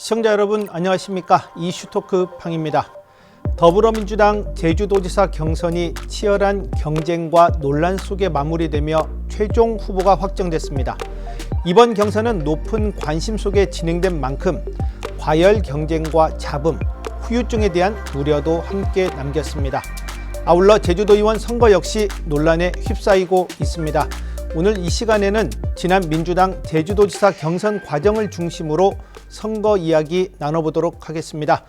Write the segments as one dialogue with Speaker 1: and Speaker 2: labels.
Speaker 1: 시청자 여러분 안녕하십니까? 이슈토크 팡입니다. 더불어민주당 제주도지사 경선이 치열한 경쟁과 논란 속에 마무리되며 최종 후보가 확정됐습니다. 이번 경선은 높은 관심 속에 진행된 만큼 과열 경쟁과 잡음, 후유증에 대한 우려도 함께 남겼습니다. 아울러 제주도의원 선거 역시 논란에 휩싸이고 있습니다. 오늘 이 시간에는 지난 민주당 제주도지사 경선 과정을 중심으로 선거 이야기 나눠보도록 하겠습니다.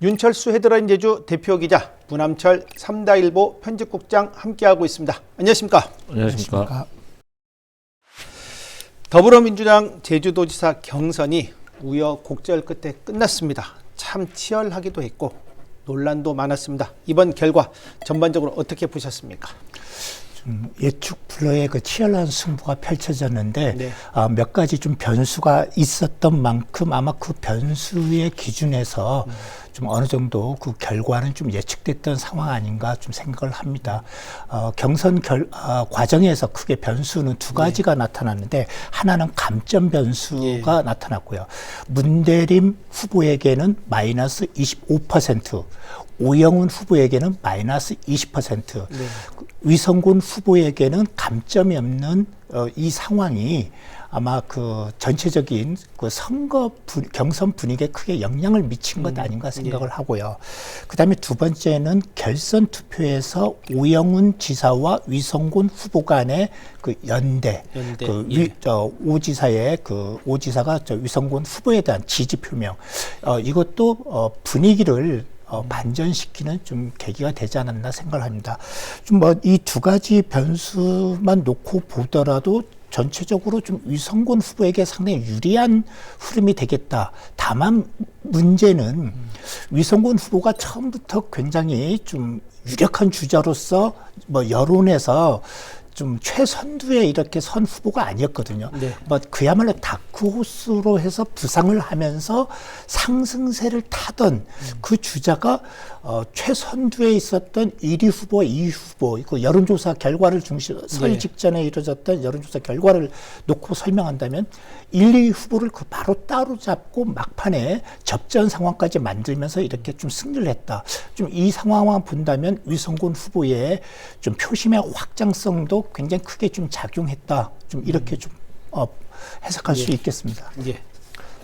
Speaker 1: 윤철수 헤드라인 제주 대표기자, 문함철 3다일보 편집국장 함께하고 있습니다. 안녕하십니까?
Speaker 2: 안녕하십니까?
Speaker 1: 더불어민주당 제주도지사 경선이 우여곡절 끝에 끝났습니다. 참 치열하기도 했고 논란도 많았습니다. 이번 결과 전반적으로 어떻게 보셨습니까?
Speaker 2: 예측 불허의 그 치열한 승부가 펼쳐졌는데
Speaker 1: 네.
Speaker 2: 몇 가지 좀 변수가 있었던 만큼 아마 그 변수의 기준에서 좀 어느 정도 그 결과는 좀 예측됐던 상황 아닌가 좀 생각을 합니다. 경선 과정에서 크게 변수는 두 가지가 나타났는데 하나는 감점 변수가 나타났고요. 문대림 후보에게는 마이너스 25%, 오영훈 후보에게는 마이너스 20%, 위성군 후보에게는 감점이 없는 이 상황이 아마 그 전체적인 그 경선 분위기에 크게 영향을 미친 것 아닌가 생각을 하고요. 그 다음에 두 번째는 결선 투표에서 오영훈 지사와 위성군 후보 간의 그 연대. 오 지사가 위성군 후보에 대한 지지 표명. 이것도 분위기를 반전시키는 좀 계기가 되지 않았나 생각을 합니다. 좀 이 두 가지 변수만 놓고 보더라도 전체적으로 좀 위성군 후보에게 상당히 유리한 흐름이 되겠다. 다만 문제는 위성군 후보가 처음부터 굉장히 좀 유력한 주자로서 여론에서 좀 최선두에 이렇게 선 후보가 아니었거든요. 그야말로 다크호스로 해서 부상을 하면서 상승세를 타던 그 주자가 최선두에 있었던 1위 후보, 2위 후보, 그 여론조사 결과를 설 직전에 이루어졌던 여론조사 결과를 놓고 설명한다면 1, 2위 후보를 바로 따로잡고 막판에 접전 상황까지 만들면서 이렇게 좀 승리를 했다. 좀 이 상황만 본다면 위성군 후보의 좀 표심의 확장성도 굉장히 크게 좀 작용했다. 좀 이렇게 좀 해석할 수 있겠습니다.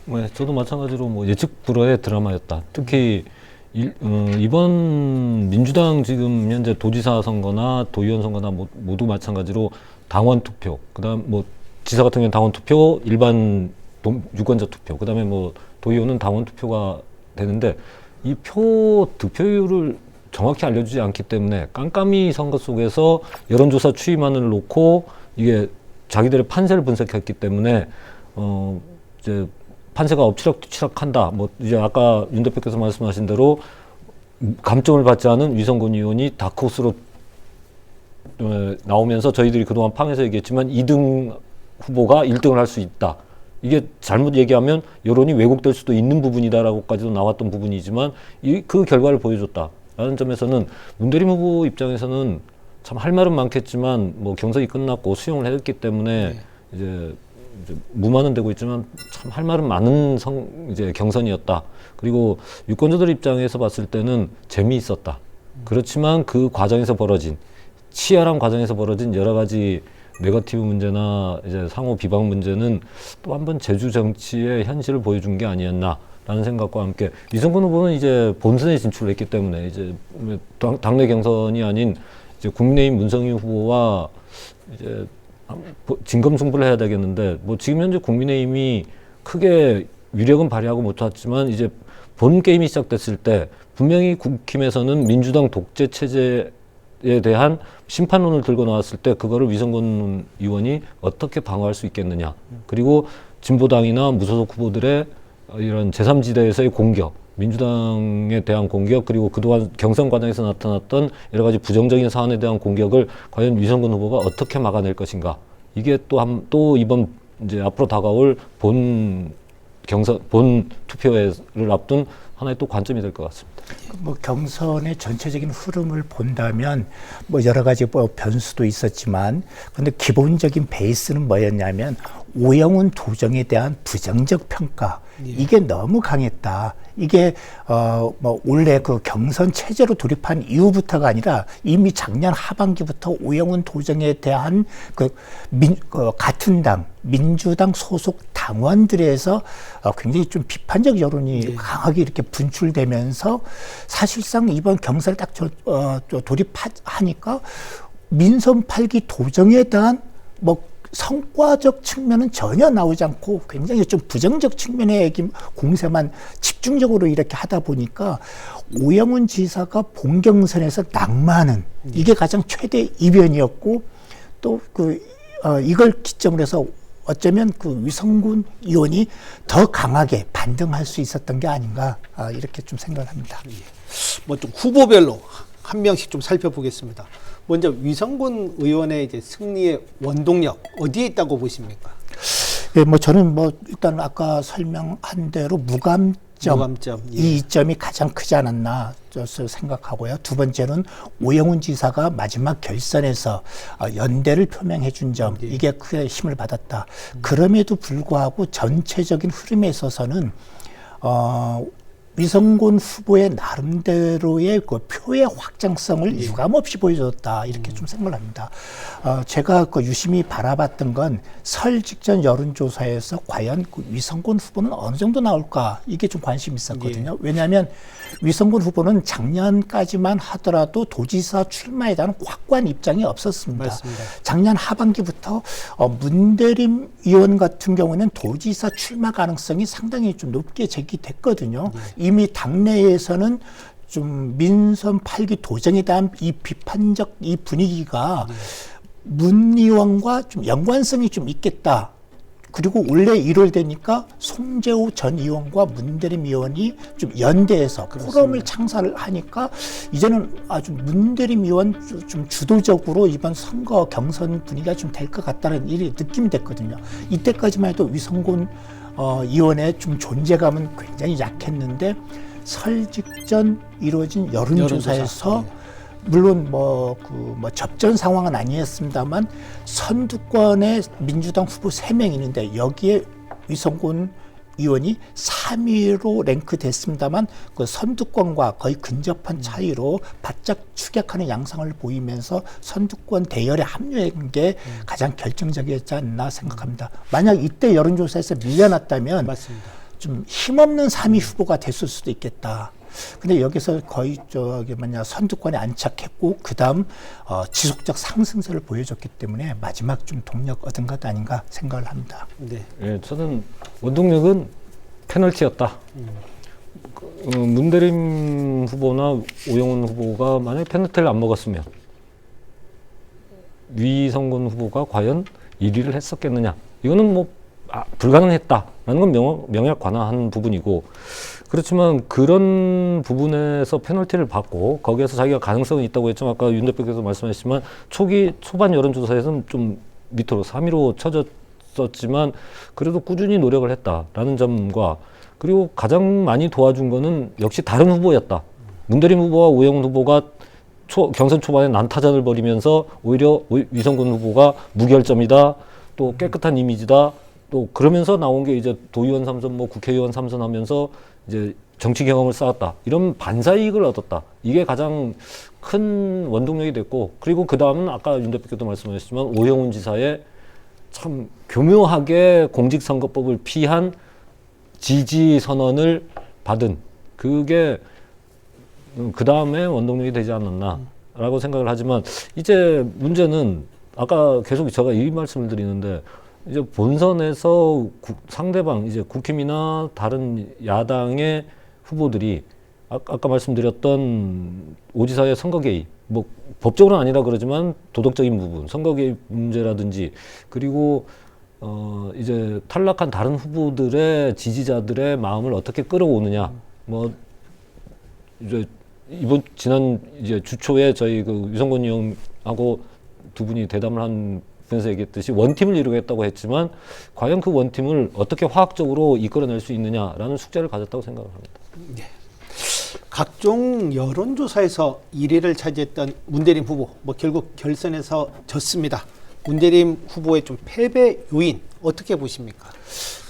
Speaker 3: 네, 저도 마찬가지로 예측 불허의 드라마였다. 특히 이번 민주당 지금 현재 도지사 선거나 도의원 선거나 모두 마찬가지로 당원 투표, 그다음 지사 같은 경우는 당원 투표, 일반 유권자 투표, 그다음에 도의원은 당원 투표가 되는데 이 득표율을 정확히 알려주지 않기 때문에 깜깜이 선거 속에서 여론조사 추이만을 놓고 이게 자기들의 판세를 분석했기 때문에 이제 판세가 엎치락뒤치락한다. 이제 아까 윤 대표께서 말씀하신 대로 감점을 받지 않은 위성군 의원이 다크호스로 나오면서 저희들이 그동안 팡에서 얘기했지만 2등 후보가 1등을 할 수 있다. 이게 잘못 얘기하면 여론이 왜곡될 수도 있는 부분이다라고까지도 나왔던 부분이지만 그 결과를 보여줬다. 라는 점에서는 문대림 후보 입장에서는 참 할 말은 많겠지만 경선이 끝났고 수용을 했기 때문에 이제 무마는 되고 있지만 참 할 말은 많은 이제 경선이었다. 그리고 유권자들 입장에서 봤을 때는 재미있었다. 그렇지만 그 과정에서 치열한 과정에서 벌어진 여러 가지 네거티브 문제나 이제 상호 비방 문제는 또 한 번 제주 정치의 현실을 보여준 게 아니었나. 라는 생각과 함께 위성군 후보는 이제 본선에 진출을 했기 때문에 이제 당내 경선이 아닌 이제 국민의힘 문성희 후보와 이제 진검승부를 해야 되겠는데 지금 현재 국민의힘이 크게 위력은 발휘하고 못했지만 이제 본 게임이 시작됐을 때 분명히 국힘에서는 민주당 독재 체제에 대한 심판론을 들고 나왔을 때 그거를 위성군 의원이 어떻게 방어할 수 있겠느냐. 그리고 진보당이나 무소속 후보들의 이런 제3지대에서의 공격, 민주당에 대한 공격, 그리고 그동안 경선 과정에서 나타났던 여러 가지 부정적인 사안에 대한 공격을 과연 위성군 후보가 어떻게 막아낼 것인가. 이게 또 이번 이제 앞으로 다가올 본 투표를 앞둔 하나의 또 관점이 될 것 같습니다.
Speaker 2: 경선의 전체적인 흐름을 본다면 여러 가지 변수도 있었지만 근데 기본적인 베이스는 뭐였냐면 오영훈 도정에 대한 부정적 평가 이게 너무 강했다. 이게 뭐 원래 그 경선 체제로 돌입한 이후부터가 아니라 이미 작년 하반기부터 오영훈 도정에 대한 그 같은 당 민주당 소속 당원들에서 굉장히 좀 비판적 여론이 강하게 이렇게 분출되면서 사실상 이번 경선을 딱 돌입하니까 민선 8기 도정에 대한 뭐 성과적 측면은 전혀 나오지 않고 굉장히 좀 부정적 측면의 공세만 집중적으로 이렇게 하다 보니까 오영훈 지사가 본경선에서 낙마하는 이게 가장 최대 이변이었고 또 이걸 기점으로 해서 어쩌면 그 위성군 의원이 더 강하게 반등할 수 있었던 게 아닌가 이렇게 좀 생각을 합니다.
Speaker 1: 뭐 좀 후보별로 한 명씩 좀 살펴보겠습니다. 먼저 위성군 의원의 이제 승리의 원동력 어디에 있다고 보십니까?
Speaker 2: 예, 뭐 저는 뭐 일단 아까 설명한 대로 무감점 이 이점이 가장 크지 않았나 생각하고요. 두 번째는 오영훈 지사가 마지막 결선에서 연대를 표명해 준 점 이게 크게 힘을 받았다. 그럼에도 불구하고 전체적인 흐름에 있어서는 위성군 후보의 나름대로의 그 표의 확장성을 유감없이 보여줬다 이렇게 좀 생각을 합니다. 제가 그 유심히 바라봤던 건 설 직전 여론조사에서 과연 그 위성군 후보는 어느 정도 나올까 이게 좀 관심이 있었거든요. 왜냐하면 위성군 후보는 작년까지만 하더라도 도지사 출마에 대한 확고한 입장이 없었습니다.
Speaker 1: 맞습니다.
Speaker 2: 작년 하반기부터 문대림 의원 같은 경우는 도지사 출마 가능성이 상당히 좀 높게 제기됐거든요. 이미 당내에서는 좀 민선 8기 도정에 대한 이 비판적 이 분위기가 문 의원과 좀 연관성이 좀 있겠다. 그리고 올해 1월 되니까 송재호 전 의원과 문대림 의원이 좀 연대해서 포럼을 창설을 하니까 이제는 아주 문대림 의원 좀 주도적으로 이번 선거 경선 분위기가 좀 될 것 같다는 일이 느낌이 됐거든요. 이때까지만 해도 위성군 의원의 좀 존재감은 굉장히 약했는데 설 직전 이루어진 여론조사에서 물론 접전 상황은 아니었습니다만 선두권에 민주당 후보 3명 있는데 여기에 위성군 의원이 3위로 랭크됐습니다만 그 선두권과 거의 근접한 차이로 바짝 추격하는 양상을 보이면서 선두권 대열에 합류한 게 가장 결정적이었지 않나 생각합니다. 만약 이때 여론조사에서 밀려났다면
Speaker 1: 맞습니다.
Speaker 2: 좀 힘없는 3위 후보가 됐을 수도 있겠다. 근데 여기서 거의 선두권에 안착했고 그다음 지속적 상승세를 보여줬기 때문에 마지막 좀 동력 얻은 것 아닌가 생각을 합니다.
Speaker 1: 네.
Speaker 3: 예, 저는 원동력은 페널티였다. 문대림 후보나 오영훈 후보가 만약 페널티를 안 먹었으면 위성군 후보가 과연 1위를 했었겠느냐. 이거는 뭐 불가능했다라는 건 명약관화한 부분이고, 그렇지만 그런 부분에서 페널티를 받고 거기에서 자기가 가능성이 있다고 했지만 아까 윤 대표께서 말씀하셨지만 초반 여론조사에서는 좀 밑으로 3위로 쳐졌었지만 그래도 꾸준히 노력을 했다라는 점과, 그리고 가장 많이 도와준 거는 역시 다른 후보였다. 문대림 후보와 오영훈 후보가 경선 초반에 난타전을 벌이면서 오히려 위성군 후보가 무결점이다, 또 깨끗한 이미지다, 또 그러면서 나온 게 이제 도의원 3선, 뭐 국회의원 3선 하면서 이제 정치 경험을 쌓았다. 이런 반사이익을 얻었다. 이게 가장 큰 원동력이 됐고, 그리고 그 다음은 아까 윤 대표께도 말씀하셨지만 오영훈 지사의 참 교묘하게 공직선거법을 피한 지지 선언을 받은 그게 그 다음에 원동력이 되지 않았나라고 생각을 하지만, 이제 문제는 아까 계속 제가 이 말씀을 드리는데, 이제 본선에서 상대방 이제 국힘이나 다른 야당의 후보들이 아까 말씀드렸던 오지사의 선거 개입, 뭐 법적으로는 아니라 그러지만 도덕적인 부분, 선거 개입 문제라든지, 그리고 이제 탈락한 다른 후보들의 지지자들의 마음을 어떻게 끌어오느냐, 뭐 이제 지난 이제 주초에 저희 그 위성권 의원하고 두 분이 대담을 한 분에서 얘기했듯이 원팀을 이루겠다고 했지만 과연 그 원팀을 어떻게 화학적으로 이끌어낼 수 있느냐라는 숙제를 가졌다고 생각을 합니다.
Speaker 1: 네. 각종 여론조사에서 1위를 차지했던 문대림 후보, 뭐 결국 결선에서 졌습니다. 문재림 후보의 좀 패배 요인 어떻게 보십니까?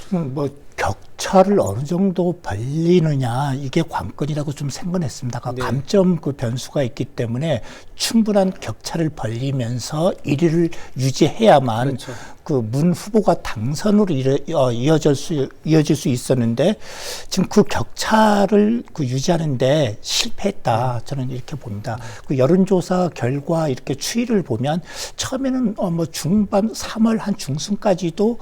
Speaker 2: 뭐 격차를 어느 정도 벌리느냐 이게 관건이라고 좀 생각했습니다.
Speaker 1: 네.
Speaker 2: 감점 그 변수가 있기 때문에 충분한 격차를 벌리면서 1위를 유지해야만
Speaker 1: 그렇죠.
Speaker 2: 그 문 후보가 당선으로 이어질 수 있었는데 지금 그 격차를 그 유지하는데 실패했다. 저는 이렇게 봅니다. 그 여론조사 결과 이렇게 추이를 보면 처음에는 뭐 중반 3월 한 중순까지도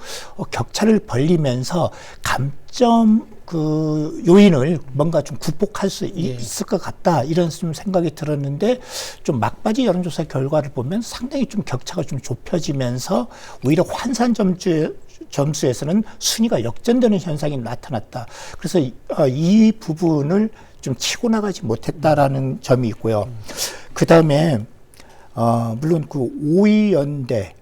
Speaker 2: 격차를 벌리면서 감점 그 요인을 뭔가 좀 극복할 수 있을 것 같다 이런 좀 생각이 들었는데 좀 막바지 여론조사 결과를 보면 상당히 좀 격차가 좀 좁혀지면서 오히려 환산 점수에서는 순위가 역전되는 현상이 나타났다. 그래서 이 부분을 좀 치고 나가지 못했다라는 점이 있고요. 그 다음에 물론 그 5위 연대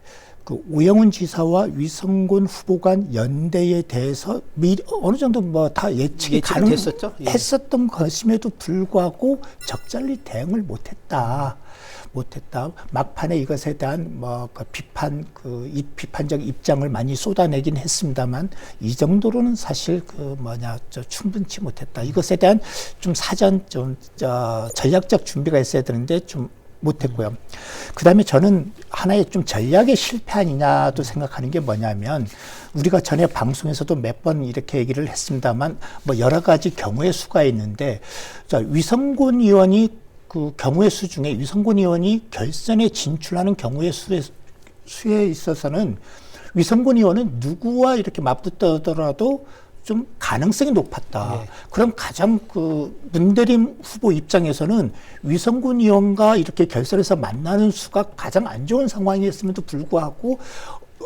Speaker 2: 그 오영훈 지사와 위성군 후보 간 연대에 대해서 어느 정도 뭐 다 예측이
Speaker 1: 됐었죠? 예.
Speaker 2: 가능했었던 것임에도 불구하고 적절히 대응을 못했다. 막판에 이것에 대한 그 비판적 입장을 많이 쏟아내긴 했습니다만 이 정도로는 사실 충분치 못했다. 이것에 대한 좀 사전 전략적 준비가 있어야 되는데 좀 못했고요. 그 다음에 저는 하나의 좀 전략의 실패 아니냐도 생각하는 게 뭐냐면 우리가 전에 방송에서도 몇 번 이렇게 얘기를 했습니다만 뭐 여러 가지 경우의 수가 있는데 위성군 의원이 그 경우의 수 중에 위성군 의원이 결선에 진출하는 경우의 수에 있어서는 위성군 의원은 누구와 이렇게 맞붙더라도 좀 가능성이 높았다.
Speaker 1: 네.
Speaker 2: 그럼 가장 그 문대림 후보 입장에서는 위성군 의원과 이렇게 결선에서 만나는 수가 가장 안 좋은 상황이었음에도 불구하고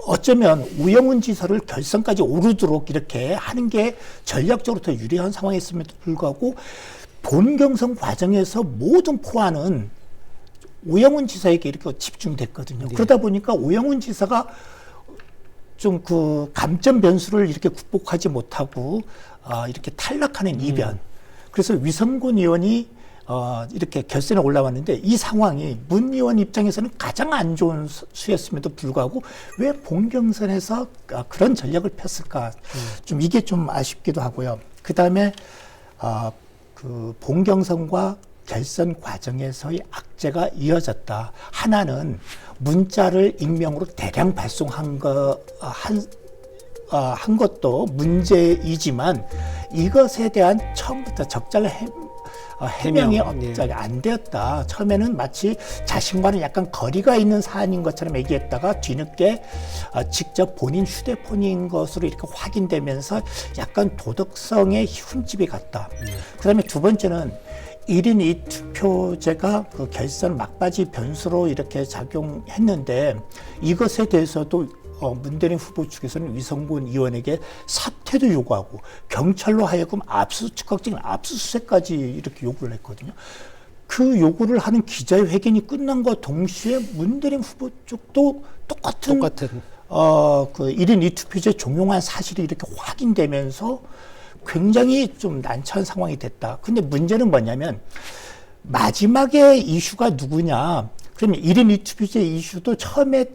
Speaker 2: 어쩌면 우영훈 지사를 결선까지 오르도록 이렇게 하는 게 전략적으로 더 유리한 상황이었음에도 불구하고 본 경선 과정에서 모든 포화는 우영훈 지사에게 이렇게 집중됐거든요.
Speaker 1: 네.
Speaker 2: 그러다 보니까 우영훈 지사가 좀 그 감점 변수를 이렇게 극복하지 못하고 이렇게 탈락하는 이변. 그래서 위성군 의원이 이렇게 결선에 올라왔는데 이 상황이 문 의원 입장에서는 가장 안 좋은 수였음에도 불구하고 왜 본경선에서 그런 전략을 폈을까? 좀 이게 좀 아쉽기도 하고요. 그 다음에 그 본경선과 결선 과정에서의 악재가 이어졌다. 하나는 문자를 익명으로 대량 발송한 한 것도 문제이지만 이것에 대한 처음부터 적절한 해명이 안 되었다. 처음에는 마치 자신과는 약간 거리가 있는 사안인 것처럼 얘기했다가 뒤늦게 직접 본인 휴대폰인 것으로 이렇게 확인되면서 약간 도덕성의 흠집이 갔다. 그 다음에 두 번째는 1인 2투표제가 그 결선 막바지 변수로 이렇게 작용했는데 이것에 대해서도 문대림 후보 측에서는 위성군 의원에게 사퇴도 요구하고 경찰로 하여금 즉각적인 압수수색까지 이렇게 요구를 했거든요. 그 요구를 하는 기자회견이 끝난 것과 동시에 문대림 후보 쪽도 똑같은 그 1인 2투표제 종용한 사실이 이렇게 확인되면서 굉장히 좀 난처한 상황이 됐다. 근데 문제는 뭐냐면 마지막에 이슈가 누구냐. 그러면 1인 2투표제 이슈도 처음에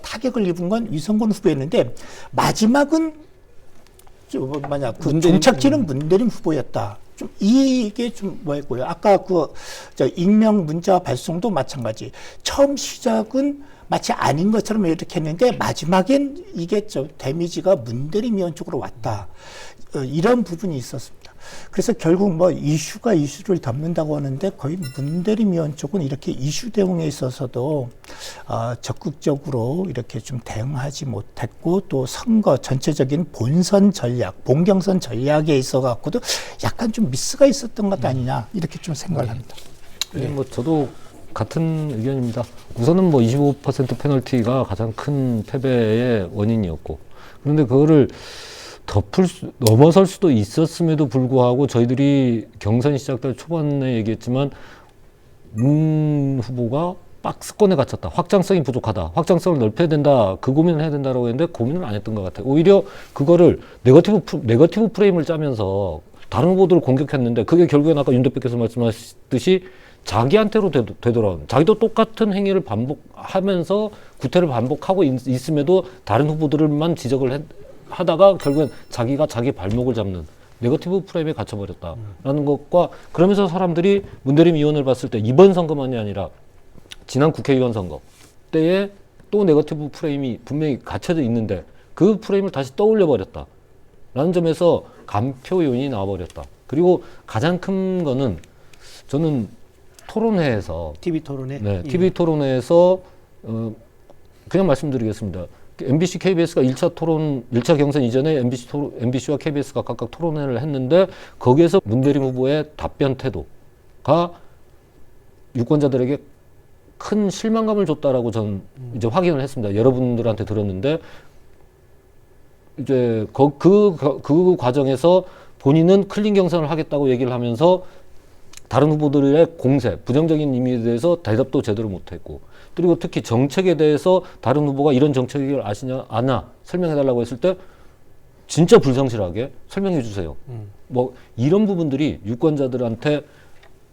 Speaker 2: 타격을 입은 건 위성군 후보였는데 마지막은 종착지는 문대림 후보였다. 좀 이게 좀 뭐였고요. 아까 익명 문자 발송도 마찬가지. 처음 시작은 마치 아닌 것처럼 이렇게 했는데 마지막엔 이게 데미지가 문대림 의원 쪽으로 왔다. 이런 부분이 있었습니다. 그래서 결국 이슈가 이슈를 덮는다고 하는데 거의 문대림 의원 쪽은 이렇게 이슈 대응에 있어서도 적극적으로 이렇게 좀 대응하지 못했고 또 선거 전체적인 본선 전략, 본경선 전략에 있어 갖고도 약간 좀 미스가 있었던 것 아니냐 이렇게 좀 생각을 합니다.
Speaker 3: 네. 저도 같은 의견입니다. 우선은 25% 페널티가 가장 큰 패배의 원인이었고 그런데 그거를 넘어설 수도 있었음에도 불구하고 저희들이 경선이 시작될 초반에 얘기했지만 문 후보가 박스권에 갇혔다. 확장성이 부족하다. 확장성을 넓혀야 된다. 그 고민을 해야 된다라고 했는데 고민을 안 했던 것 같아요. 오히려 그거를 네거티브 프레임을 짜면서 다른 후보들을 공격했는데 그게 결국엔 아까 윤 대표께서 말씀하셨듯이 자기한테로 되돌아오는, 자기도 똑같은 행위를 반복하면서 구태를 반복하고 있음에도 다른 후보들만 지적을 하다가 결국엔 자기가 자기 발목을 잡는 네거티브 프레임에 갇혀버렸다라는 것과, 그러면서 사람들이 문대림 의원을 봤을 때 이번 선거만이 아니라 지난 국회의원 선거 때에 또 네거티브 프레임이 분명히 갇혀져 있는데 그 프레임을 다시 떠올려 버렸다라는 점에서 간표 요인이 나와버렸다. 그리고 가장 큰 거는 저는 토론회에서,
Speaker 1: TV 토론회.
Speaker 3: 네, TV 토론회에서 그냥 말씀드리겠습니다. MBC, KBS가 1차 경선 이전에 MBC와 KBS가 각각 토론회를 했는데 거기에서 문대림 후보의 답변 태도가 유권자들에게 큰 실망감을 줬다라고 저는 이제 확인을 했습니다. 여러분들한테 들었는데 이제 그 과정에서 본인은 클린 경선을 하겠다고 얘기를 하면서 다른 후보들의 공세, 부정적인 의미에 대해서 대답도 제대로 못했고, 그리고 특히 정책에 대해서 다른 후보가 이런 정책을 아시냐, 아나 설명해달라고 했을 때 진짜 불성실하게 설명해 주세요. 뭐 이런 부분들이 유권자들한테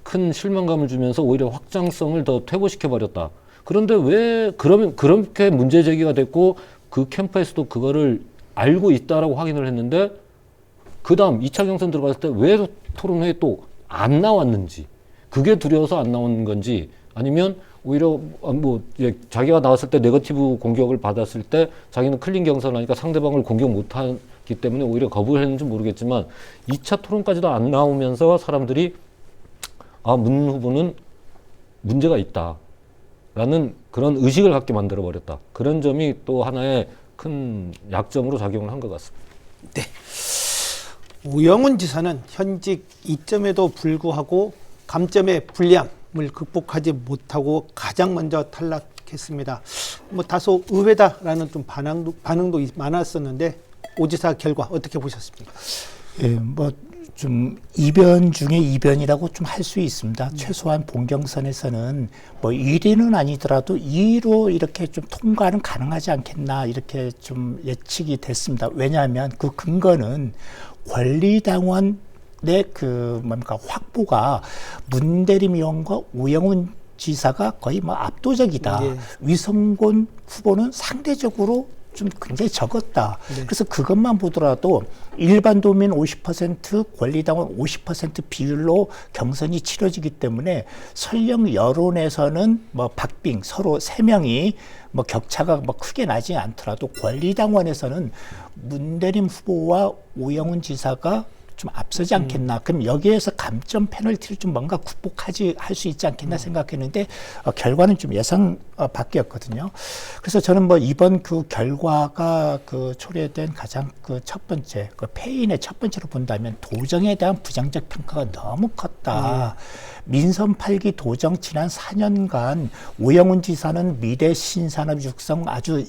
Speaker 3: 큰 실망감을 주면서 오히려 확장성을 더 퇴보시켜 버렸다. 그런데 왜 그러면 그렇게 문제 제기가 됐고 그 캠프에서도 그거를 알고 있다라고 확인을 했는데 그 다음 2차 경선 들어갔을 때 왜 토론회에 또 안 나왔는지, 그게 두려워서 안 나온 건지, 아니면 오히려 뭐 자기가 나왔을 때 네거티브 공격을 받았을 때 자기는 클린 경선을 하니까 상대방을 공격 못하기 때문에 오히려 거부를 했는지 모르겠지만 2차 토론까지도 안 나오면서 사람들이 문 후보는 문제가 있다라는 그런 의식을 갖게 만들어 버렸다. 그런 점이 또 하나의 큰 약점으로 작용을 한 것 같습니다.
Speaker 1: 네. 우영훈 지사는 현직 2점에도 불구하고 감점의 불리함을 극복하지 못하고 가장 먼저 탈락했습니다. 뭐 다소 의외다라는 좀 반응도 많았었는데 오 지사 결과 어떻게 보셨습니까?
Speaker 2: 예, 뭐 좀 이변 중에 이변이라고 좀 할 수 있습니다. 최소한 본경선에서는 뭐 1위는 아니더라도 2위로 이렇게 좀 통과는 가능하지 않겠나, 이렇게 좀 예측이 됐습니다. 왜냐하면 그 근거는 권리당원의 확보가 문대림 의원과 우영훈 지사가 거의 뭐 압도적이다.
Speaker 1: 네.
Speaker 2: 위성곤 후보는 상대적으로 좀 굉장히 적었다.
Speaker 1: 네.
Speaker 2: 그래서 그것만 보더라도 일반 도민 50%, 권리당원 50% 비율로 경선이 치러지기 때문에 설령 여론에서는 뭐 박빙 서로 3명이 뭐 격차가 뭐 크게 나지 않더라도 권리당원에서는 문대림 후보와 오영훈 지사가 좀 앞서지 않겠나. 그럼 여기에서 감점 페널티를 좀 뭔가 할 수 있지 않겠나 생각했는데 결과는 좀 예상 밖이었거든요. 그래서 저는 뭐 이번 그 결과가 그 초래된 가장 그 첫 번째, 그 패인의 첫 번째로 본다면 도정에 대한 부정적 평가가 너무 컸다. 민선 8기 도정 지난 4년간 오영훈 지사는 미래 신산업 육성 아주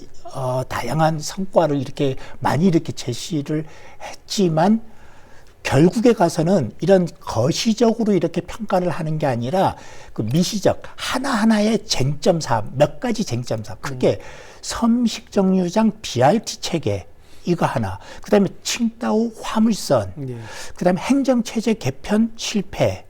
Speaker 2: 다양한 성과를 이렇게 많이 이렇게 제시를 했지만 결국에 가서는 이런 거시적으로 이렇게 평가를 하는 게 아니라 그 미시적 하나하나의 쟁점사, 몇 가지 쟁점사, 크게 섬식정류장 BRT 체계 이거 하나, 그 다음에 칭다오 화물선, 그 다음에 행정체제 개편 실패,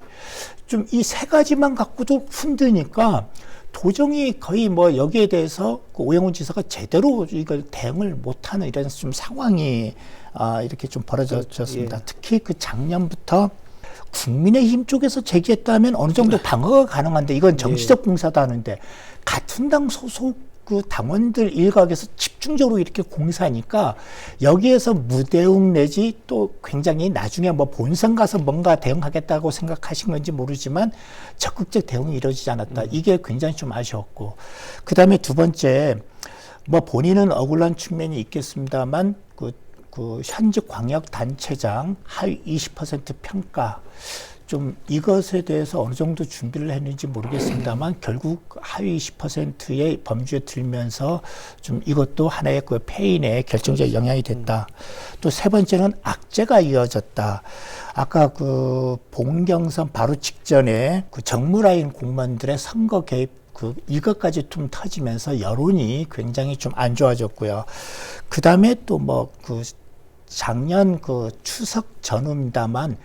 Speaker 2: 좀 이 3가지만 갖고도 흔드니까 도정이 거의 뭐 여기에 대해서 그 오영훈 지사가 제대로 이걸 대응을 못하는 이런 좀 상황이 이렇게 좀 벌어졌습니다.
Speaker 1: 예.
Speaker 2: 특히 그 작년부터 국민의힘 쪽에서 제기했다면 어느 정도 방어가 가능한데 이건 정치적 공사도 하는데 같은 당 소속 그 당원들 일각에서 집중적으로 이렇게 공사하니까 여기에서 무대응 내지 또 굉장히 나중에 뭐 본선 가서 뭔가 대응하겠다고 생각하신 건지 모르지만 적극적 대응이 이루어지지 않았다. 이게 굉장히 좀 아쉬웠고, 그 다음에 두 번째, 뭐 본인은 억울한 측면이 있겠습니다만 그 현직 광역단체장 하위 20% 평가, 좀 이것에 대해서 어느 정도 준비를 했는지 모르겠습니다만 결국 하위 20%의 범주에 들면서 좀 이것도 하나의 그 패인의 결정적 영향이 됐다. 또 세 번째는 악재가 이어졌다. 아까 그 본경선 바로 직전에 그 정무라인 공무원들의 선거 개입 이것까지 좀 터지면서 여론이 굉장히 좀 안 좋아졌고요. 그 다음에 또 뭐 그 작년 그 추석 전후입니다만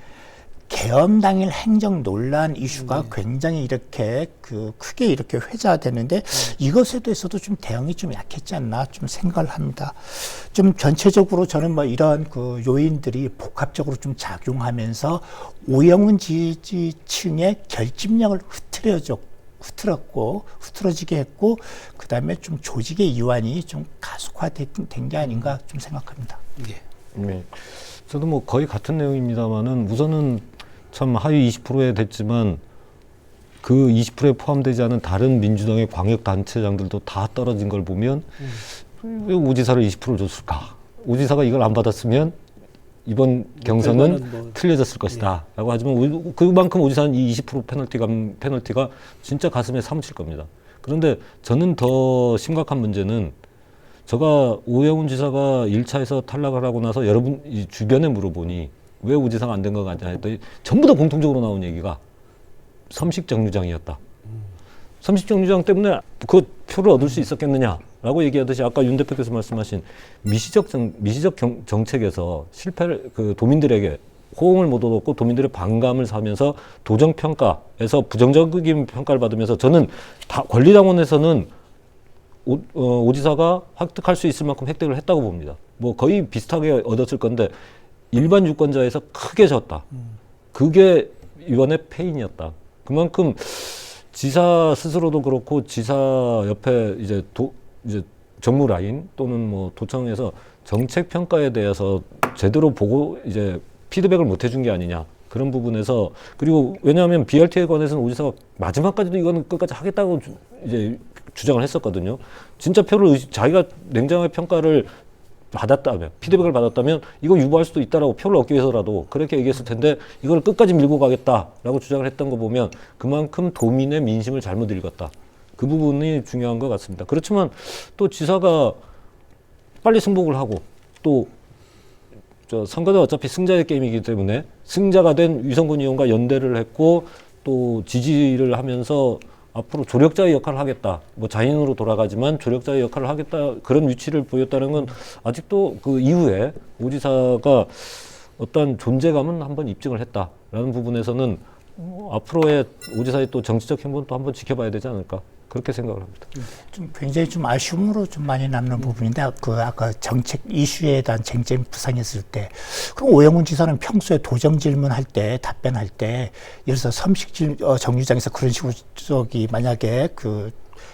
Speaker 2: 계엄 당일 행정 논란 이슈가 굉장히 이렇게 크게 이렇게 회자되는데 이것에 대해서도 좀 대응이 좀 약했지 않나 좀 생각을 합니다. 좀 전체적으로 저는 뭐 이런 그 요인들이 복합적으로 좀 작용하면서 오영훈 지지층의 결집력을 흐트러지게 했고 그다음에 좀 조직의 이완이 좀 가속화된 게 아닌가 좀 생각합니다.
Speaker 1: 예.
Speaker 3: 네. 저도 뭐 거의 같은 내용입니다만은 우선은 참 하위 20%에 됐지만 그 20%에 포함되지 않은 다른 민주당의 광역 단체장들도 다 떨어진 걸 보면 왜 오지사를 20%를 줬을까? 오지사가 이걸 안 받았으면 이번 경선은
Speaker 1: 뭐,
Speaker 3: 틀려졌을 것이다. 라고 하지만 그만큼 오지사는 이 20% 페널티가 진짜 가슴에 사무칠 겁니다. 그런데 저는 더 심각한 문제는 제가 오영훈 지사가 1차에서 탈락을 하고 나서 여러분 이 주변에 물어보니 왜 오지사가 안 된 것 같냐 했더니 전부 다 공통적으로 나온 얘기가 삼식정류장이었다. 삼식정류장 때문에 그 표를 얻을 수 있었겠느냐라고 얘기하듯이 아까 윤 대표께서 말씀하신 미시적 정책에서 실패를 도민들에게 호응을 못 얻었고 도민들의 반감을 사면서 도정평가에서 부정적인 평가를 받으면서 저는 권리당원에서는 오지사가 획득할 수 있을 만큼 획득을 했다고 봅니다. 뭐 거의 비슷하게 얻었을 건데 일반 유권자에서 크게 졌다. 그게 이번에 패인이었다. 그만큼 지사 스스로도 그렇고 지사 옆에 이제 정무 라인 또는 뭐 도청에서 정책 평가에 대해서 제대로 보고 이제 피드백을 못 해준 게 아니냐. 그런 부분에서 그리고 왜냐하면 BRT에 관해서는 오지사가 마지막까지도 이거는 끝까지 하겠다고 이제 주장을 했었거든요. 진짜 표를 자기가 냉정하게 평가를 받았다면 피드백을 받았다면 이거 유보할 수도 있다라고 표를 얻기 위해서라도 그렇게 얘기했을 텐데 이걸 끝까지 밀고 가겠다라고 주장을 했던 거 보면 그만큼 도민의 민심을 잘못 읽었다. 그 부분이 중요한 것 같습니다. 그렇지만 또 지사가 빨리 승복을 하고 또 선거는 어차피 승자의 게임이기 때문에 승자가 된 위성군 의원과 연대를 했고 또 지지를 하면서 앞으로 조력자의 역할을 하겠다. 뭐 자인으로 돌아가지만 조력자의 역할을 하겠다. 그런 위치를 보였다는 건 아직도 그 이후에 오 지사가 어떤 존재감은 한번 입증을 했다라는 부분에서는 앞으로의 오 지사의 또 정치적 행보는 또 한번 지켜봐야 되지 않을까. 그렇게 생각을 합니다.
Speaker 2: 좀 굉장히 좀 아쉬움으로 좀 많이 남는 부분인데 아까 정책 이슈에 대한 쟁점이 부상했을 때 그럼 오영훈 지사는 평소에 도정 질문할 때 답변할 때 예를 들어서 정류장에서 그런 식으로 만약에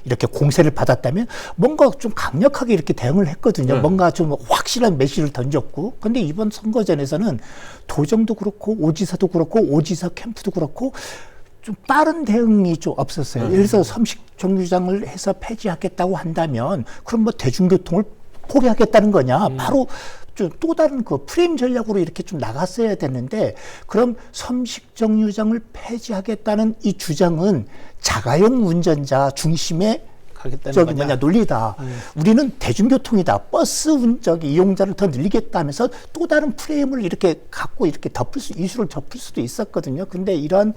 Speaker 2: 이렇게 공세를 받았다면 뭔가 좀 강력하게 이렇게 대응을 했거든요. 뭔가 좀 확실한 메시지를 던졌고. 근데 이번 선거전에서는 도정도 그렇고 오지사도 그렇고 오지사 캠프도 그렇고 좀 빠른 대응이 좀 없었어요. 예를 들어서 삼식정류장을 해서 폐지하겠다고 한다면 그럼 뭐 대중교통을 포기하겠다는 거냐. 바로 좀 또 다른 그 프레임 전략으로 이렇게 좀 나갔어야 되는데 그럼 삼식정류장을 폐지하겠다는 이 주장은 자가용 운전자 중심의 논리다. 우리는 대중교통이다. 버스 이용자를 더 늘리겠다 하면서 또 다른 프레임을 이렇게 갖고 이렇게 이슈를 덮을 수도 있었거든요. 근데 이런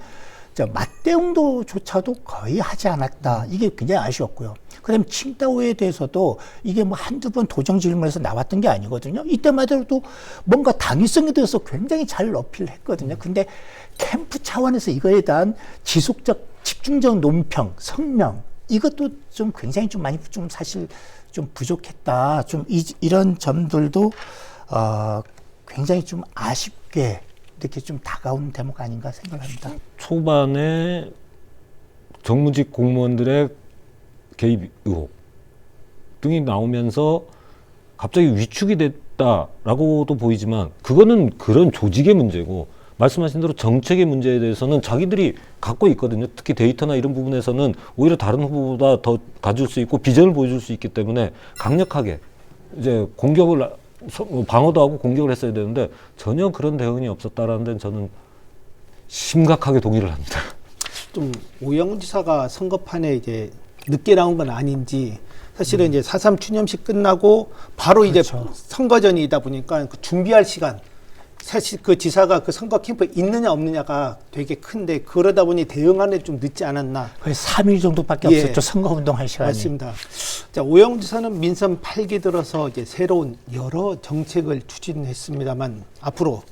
Speaker 2: 맞대응도조차도 거의 하지 않았다. 이게 굉장히 아쉬웠고요. 그다음에 칭다오에 대해서도 이게 뭐 한두 번 도정 질문에서 나왔던 게 아니거든요. 이때마저도 뭔가 당위성에 대해서 굉장히 잘 어필을 했거든요. 근데 캠프 차원에서 이거에 대한 지속적, 집중적 논평, 성명, 이것도 좀 굉장히 좀 많이 좀 사실 좀 부족했다. 좀 이런 점들도 굉장히 좀 아쉽게 이렇게 좀 다가온 대목 아닌가 생각합니다.
Speaker 3: 초반에 정무직 공무원들의 개입 의혹 등이 나오면서 갑자기 위축이 됐다라고도 보이지만 그거는 그런 조직의 문제고 말씀하신 대로 정책의 문제에 대해서는 자기들이 갖고 있거든요. 특히 데이터나 이런 부분에서는 오히려 다른 후보보다 더 가질 수 있고 비전을 보여줄 수 있기 때문에 강력하게 이제 방어도 하고 공격을 했어야 되는데 전혀 그런 대응이 없었다라는 데는 저는 심각하게 동의를 합니다.
Speaker 1: 좀 오영훈 지사가 선거판에 이제 늦게 나온 건 아닌지 사실은 이제 4.3 추념식 끝나고 바로 그렇죠. 이제 선거전이다 보니까 그 준비할 시간 사실 그 지사가 그 선거 캠프에 있느냐 없느냐가 되게 큰데 그러다 보니 대응하는 데 좀 늦지 않았나.
Speaker 2: 거의 3일 정도밖에 없었죠. 선거운동할 시간이.
Speaker 1: 맞습니다. 자, 오영훈 지사는 민선 8기 들어서 이제 새로운 여러 정책을 추진했습니다만 앞으로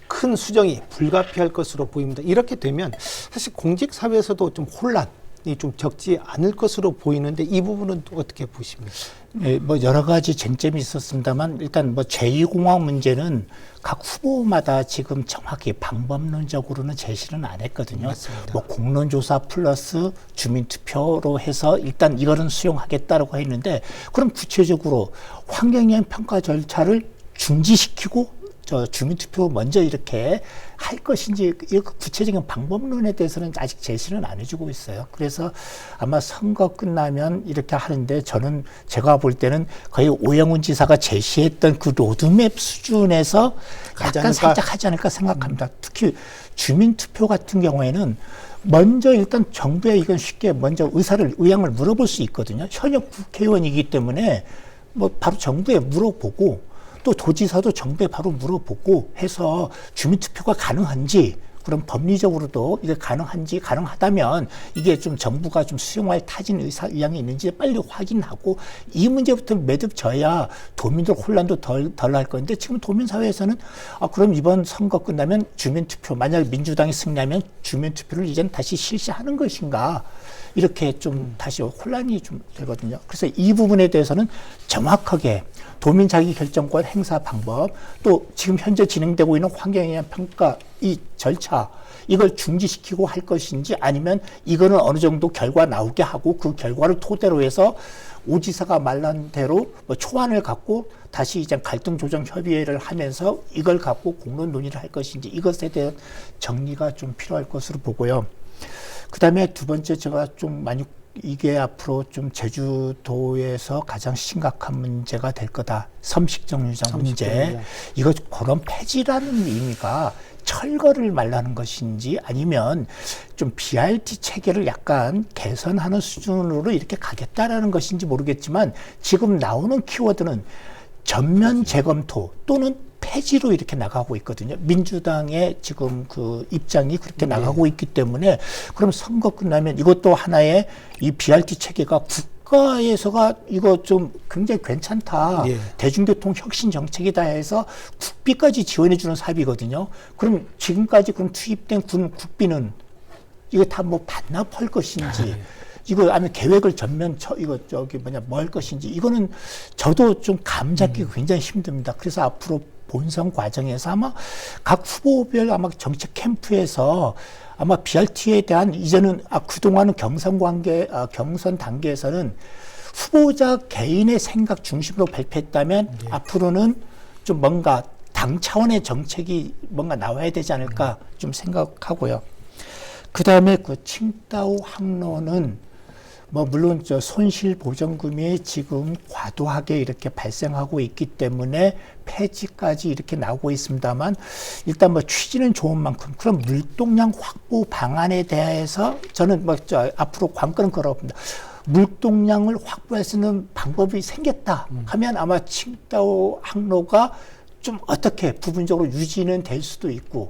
Speaker 1: 큰 수정이 불가피할 것으로 보입니다. 이렇게 되면 사실 공직 사회에서도 좀 혼란이 좀 적지 않을 것으로 보이는데 이 부분은 또 어떻게 보십니까?
Speaker 2: 네, 뭐 여러 가지 쟁점이 있었습니다만 일단 뭐 제2공항 문제는 각 후보마다 지금 정확히 방법론적으로는 제시는 안 했거든요.
Speaker 1: 맞습니다.
Speaker 2: 뭐 공론조사 플러스 주민투표로 해서 일단 이거는 수용하겠다라고 했는데 그럼 구체적으로 환경영향 평가 절차를 중지시키고 저 주민투표 먼저 이렇게 할 것인지 이 구체적인 방법론에 대해서는 아직 제시는 안 해주고 있어요. 그래서 아마 선거 끝나면 이렇게 하는데 저는 제가 볼 때는 거의 오영훈 지사가 제시했던 그 로드맵 수준에서 약간 살짝 하지 않을까 생각합니다. 특히 주민투표 같은 경우에는 먼저 일단 정부에 이건 쉽게 먼저 의향을 물어볼 수 있거든요. 현역 국회의원이기 때문에 뭐 바로 정부에 물어보고 또 도지사도 정부에 바로 물어보고 해서 주민투표가 가능한지 그럼 법리적으로도 이게 가능한지 가능하다면 이게 좀 정부가 좀 수용할 타진 의향이 있는지 빨리 확인하고 이 문제부터 매듭져야 도민들 혼란도 덜 할 건데 지금 도민사회에서는 그럼 이번 선거 끝나면 주민투표 만약 민주당이 승리하면 주민투표를 이제는 다시 실시하는 것인가 이렇게 좀 다시 혼란이 좀 되거든요. 그래서 이 부분에 대해서는 정확하게 도민 자기 결정권 행사 방법 또 지금 현재 진행되고 있는 환경영향 평가 이 절차 이걸 중지시키고 할 것인지 아니면 이거는 어느 정도 결과 나오게 하고 그 결과를 토대로 해서 오 지사가 말한 대로 뭐 초안을 갖고 다시 이제 갈등 조정 협의회를 하면서 이걸 갖고 공론 논의를 할 것인지 이것에 대한 정리가 좀 필요할 것으로 보고요. 그다음에 두 번째 제가 좀 많이 이게 앞으로 좀 제주도에서 가장 심각한 문제가 될 거다. 섬식정류장 문제. 이거 그런 폐지라는 의미가 철거를 말하는 것인지 아니면 좀 BRT 체계를 약간 개선하는 수준으로 이렇게 가겠다라는 것인지 모르겠지만 지금 나오는 키워드는 전면 재검토 또는 폐지로 이렇게 나가고 있거든요. 민주당의 지금 그 입장이 그렇게 나가고 있기 때문에 그럼 선거 끝나면 이것도 하나의 이 BRT 체계가 국가에서가 이거 좀 굉장히 괜찮다. 대중교통 혁신 정책이다 해서 국비까지 지원해 주는 사업이거든요. 그럼 지금까지 그럼 투입된 국비는 이거 다 뭐 반납할 것인지 이거 아니면 계획을 전면 뭐 할 것인지 이거는 저도 좀 감 잡기가 굉장히 힘듭니다. 그래서 앞으로 본선 과정에서 아마 각 후보별 아마 정책 캠프에서 아마 BRT에 대한 이제는 그동안은 경선 단계에서는 후보자 개인의 생각 중심으로 발표했다면 앞으로는 좀 뭔가 당 차원의 정책이 뭔가 나와야 되지 않을까 좀 생각하고요. 그 다음에 그 칭다오 항로는 뭐 물론 저 손실 보전금이 지금 과도하게 이렇게 발생하고 있기 때문에 폐지까지 이렇게 나오고 있습니다만 일단 뭐 취지는 좋은 만큼 그런 물동량 확보 방안에 대해서 저는 뭐 앞으로 관건은 걸어봅니다. 물동량을 확보할 수 있는 방법이 생겼다 하면 아마 칭다오 항로가 좀 어떻게 부분적으로 유지는 될 수도 있고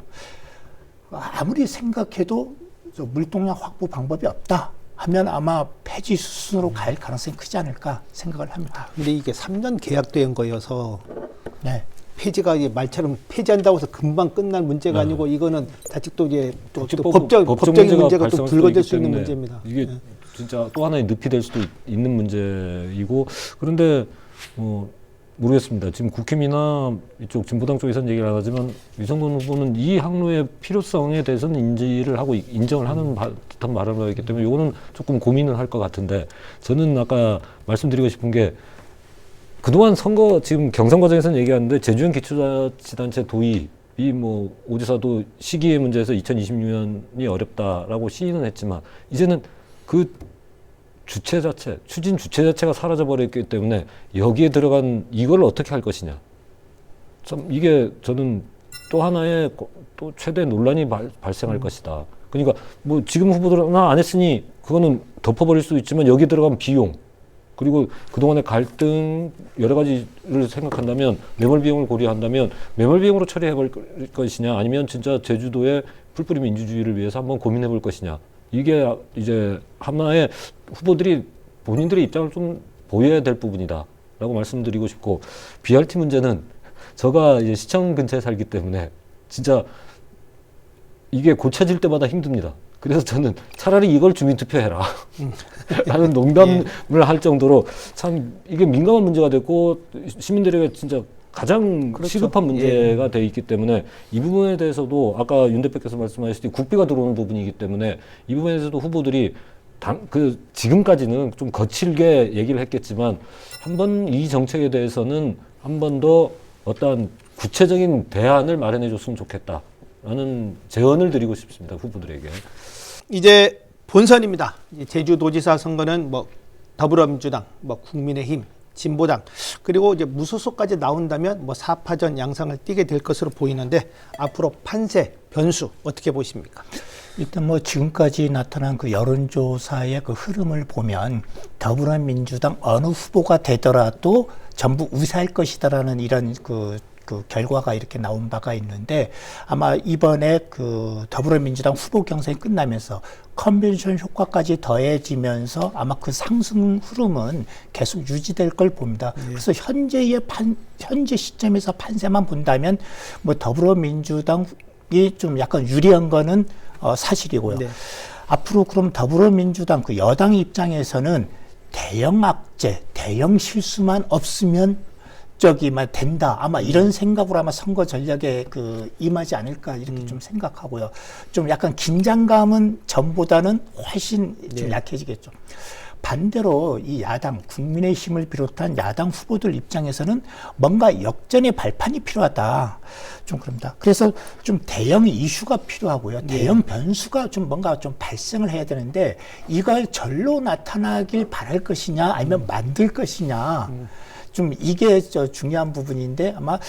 Speaker 2: 아무리 생각해도 물동량 확보 방법이 없다 하면 아마 폐지 수순으로 갈 가능성이 크지 않을까 생각을 합니다.
Speaker 1: 근데 이게 3년 계약된 거여서
Speaker 2: 네.
Speaker 1: 폐지가 이제 말처럼 폐지한다고 해서 금방 끝날 문제가 아니고 이거는 아직도 이제 또
Speaker 3: 법적인
Speaker 1: 문제가 또 불거질 수 있는 문제입니다.
Speaker 3: 이게 진짜 또 하나의 늪이 될 수도 있는 문제이고 그런데 모르겠습니다. 지금 국힘이나 이쪽 진보당 쪽에서는 얘기를 안 하지만 위성근 후보는 이 항로의 필요성에 대해서는 인정을 하는 듯한 말을 하기 때문에 이거는 조금 고민을 할 것 같은데 저는 아까 말씀드리고 싶은 게 그동안 지금 경선 과정에서는 얘기하는데 제주형 기초자치단체 도입이 뭐 오지사도 시기의 문제에서 2026년이 어렵다라고 시인은 했지만 이제는 그 추진 주체 자체가 사라져버렸기 때문에 여기에 들어간 이걸 어떻게 할 것이냐. 참 이게 저는 또 하나의 또 최대 논란이 발생할 것이다. 그러니까 뭐 지금 후보들은 안 했으니 그거는 덮어버릴 수도 있지만 여기 들어간 비용 그리고 그동안의 갈등 여러 가지를 생각한다면 매몰 비용을 고려한다면 매몰 비용으로 처리해 볼 것이냐 아니면 진짜 제주도의 풀뿌리 민주주의를 위해서 한번 고민해 볼 것이냐. 이게 이제 하나의 후보들이 본인들의 입장을 좀 보여야 될 부분이다라고 말씀드리고 싶고 BRT 문제는 제가 이제 시청 근처에 살기 때문에 진짜 이게 고쳐질 때마다 힘듭니다. 그래서 저는 차라리 이걸 주민투표해라 라는 농담을 할 정도로 참 이게 민감한 문제가 됐고 시민들에게 진짜 가장
Speaker 1: 그렇죠.
Speaker 3: 시급한 문제가 돼 있기 때문에 이 부분에 대해서도 아까 윤 대표께서 말씀하셨듯이 국비가 들어오는 부분이기 때문에 이 부분에 대해서도 후보들이 지금까지는 좀 거칠게 얘기를 했겠지만 한번 이 정책에 대해서는 한 번 더 어떠한 구체적인 대안을 마련해 줬으면 좋겠다라는 제언을 드리고 싶습니다. 후보들에게.
Speaker 1: 이제 본선입니다. 제주도지사 선거는 뭐 더불어민주당, 뭐 국민의힘, 진보당 그리고 이제 무소속까지 나온다면 뭐 4파전 양상을 띠게 될 것으로 보이는데 앞으로 판세, 변수 어떻게 보십니까?
Speaker 2: 일단 뭐 지금까지 나타난 그 여론조사의 그 흐름을 보면 더불어민주당 어느 후보가 되더라도 전부 우세할 것이다라는 이런 그 결과가 이렇게 나온 바가 있는데 아마 이번에 그 더불어민주당 후보 경선이 끝나면서 컨벤션 효과까지 더해지면서 아마 그 상승 흐름은 계속 유지될 걸 봅니다. 그래서 현재 시점에서 판세만 본다면 뭐 더불어민주당이 좀 약간 유리한 거는 사실이고요. 네. 앞으로 그럼 더불어민주당 그 여당 입장에서는 대형 악재, 대형 실수만 없으면 된다. 아마 이런 생각으로 아마 선거 전략에 임하지 않을까 이렇게 좀 생각하고요. 좀 약간 긴장감은 전보다는 훨씬 좀 약해지겠죠. 반대로 이 야당, 국민의힘을 비롯한 야당 후보들 입장에서는 뭔가 역전의 발판이 필요하다. 좀 그럽니다. 그래서 좀 대형 이슈가 필요하고요. 대형 변수가 좀 뭔가 좀 발생을 해야 되는데 이걸 절로 나타나길 바랄 것이냐 아니면 만들 것이냐. 좀 이게 중요한 부분인데 아마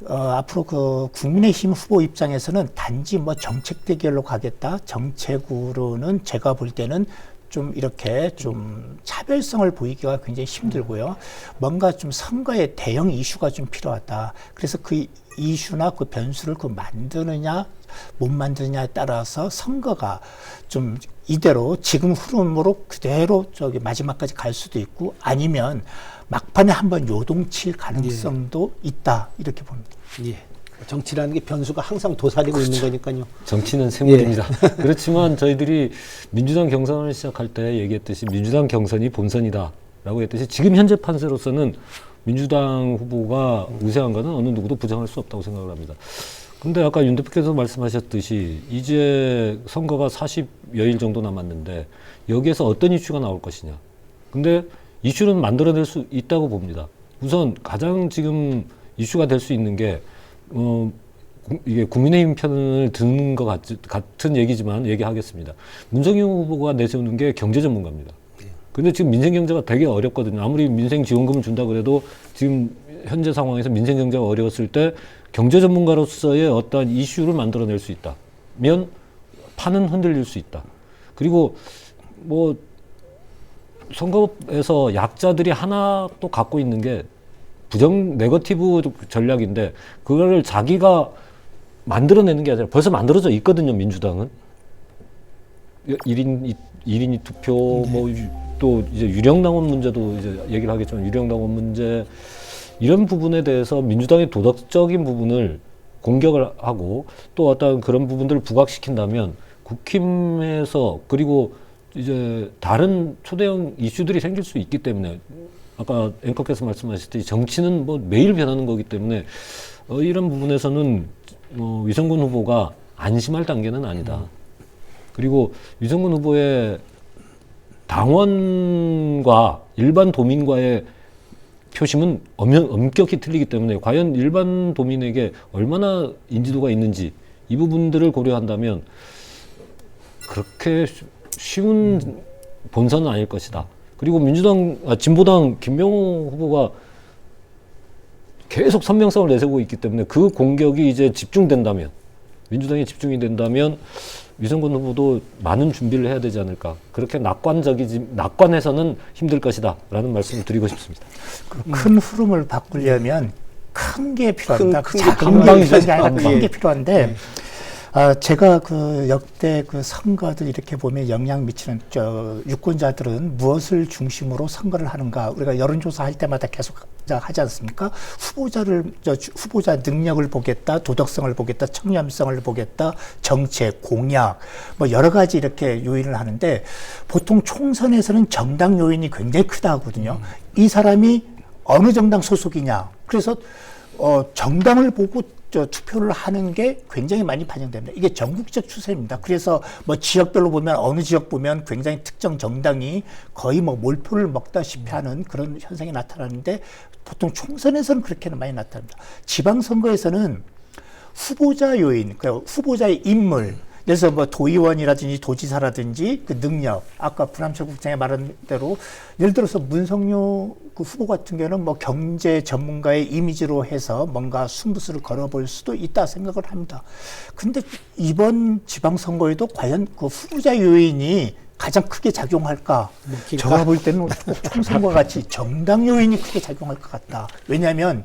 Speaker 2: 앞으로 그 국민의힘 후보 입장에서는 단지 뭐 정책 대결로 가겠다. 정책으로는 제가 볼 때는 좀 이렇게 좀 차별성을 보이기가 굉장히 힘들고요. 뭔가 좀 선거에 대형 이슈가 좀 필요하다. 그래서 그 이슈나 그 변수를 만드느냐 못 만드느냐에 따라서 선거가 좀 이대로 지금 흐름으로 그대로 마지막까지 갈 수도 있고 아니면 막판에 한번 요동칠 가능성도 있다 이렇게 봅니다.
Speaker 1: 예. 정치라는 게 변수가 항상 도사리고 있는 거니까요.
Speaker 3: 정치는 생물입니다. 그렇지만 저희들이 민주당 경선을 시작할 때 얘기했듯이 민주당 경선이 본선이다라고 했듯이 지금 현재 판세로서는 민주당 후보가 우세한 거는 어느 누구도 부정할 수 없다고 생각을 합니다. 근데 아까 윤 대표께서 말씀하셨듯이 이제 선거가 40여일 정도 남았는데 여기에서 어떤 이슈가 나올 것이냐. 근데 이슈는 만들어낼 수 있다고 봅니다. 우선 가장 지금 이슈가 될 수 있는 게 이게 국민의힘 편을 드는 것 같은 얘기지만 얘기하겠습니다. 문정인 후보가 내세우는 게 경제 전문가입니다. 근데 지금 민생 경제가 되게 어렵거든요. 아무리 민생 지원금을 준다 그래도 지금 현재 상황에서 민생 경제가 어려웠을 때 경제 전문가로서의 어떠한 이슈를 만들어낼 수 있다면 판은 흔들릴 수 있다. 그리고 뭐 선거에서 약자들이 하나 또 갖고 있는 게 네거티브 전략인데 그거를 자기가 만들어내는 게 아니라 벌써 만들어져 있거든요. 민주당은 1인 2 투표 뭐 또 이제 유령당원 문제도 이제 얘기를 하겠지만 유령당원 문제 이런 부분에 대해서 민주당의 도덕적인 부분을 공격을 하고 또 어떤 그런 부분들을 부각시킨다면 국힘에서 그리고 이제 다른 초대형 이슈들이 생길 수 있기 때문에 아까 앵커께서 말씀하셨듯이 정치는 뭐 매일 변하는 거기 때문에 이런 부분에서는 유승균 후보가 안심할 단계는 아니다. 그리고 유승균 후보의 당원과 일반 도민과의 표심은 엄격히 틀리기 때문에 과연 일반 도민에게 얼마나 인지도가 있는지 이 부분들을 고려한다면 그렇게 쉬운 본선은 아닐 것이다. 그리고 진보당 김명호 후보가 계속 선명성을 내세우고 있기 때문에 그 공격이 이제 집중된다면 민주당이 집중이 된다면 유승균 후보도 많은 준비를 해야 되지 않을까. 그렇게 낙관해서는 힘들 것이다 라는 말씀을 드리고 싶습니다.
Speaker 2: 큰 흐름을 바꾸려면 큰 게 필요합니다.
Speaker 1: 큰
Speaker 2: 작은 게 아니라 큰 게 필요한데 제가 그 역대 그 선거들 이렇게 보면 영향 미치는 유권자들은 무엇을 중심으로 선거를 하는가, 우리가 여론조사 할 때마다 계속 하지 않습니까? 후보자 능력을 보겠다, 도덕성을 보겠다, 청렴성을 보겠다, 정책, 공약, 뭐 여러 가지 이렇게 요인을 하는데, 보통 총선에서는 정당 요인이 굉장히 크다 하거든요. 이 사람이 어느 정당 소속이냐. 그래서 정당을 보고 투표를 하는 게 굉장히 많이 반영됩니다. 이게 전국적 추세입니다. 그래서 뭐 지역별로 보면 어느 지역 보면 굉장히 특정 정당이 거의 뭐 몰표를 먹다시피 하는 그런 현상이 나타나는데, 보통 총선에서는 그렇게는 많이 나타납니다. 지방선거에서는 후보자 요인, 그러니까 후보자의 인물, 그래서 뭐 도의원이라든지 도지사라든지 그 능력, 아까 불암철 국장이 말한 대로 예를 들어서 문성요 그 후보 같은 경우는 뭐 경제 전문가의 이미지로 해서 뭔가 승부수를 걸어볼 수도 있다 생각을 합니다. 근데 이번 지방선거에도 과연 그 후보자 요인이 가장 크게 작용할까? 제가 볼 때는 총선과 같이 정당 요인이 크게 작용할 것 같다. 왜냐하면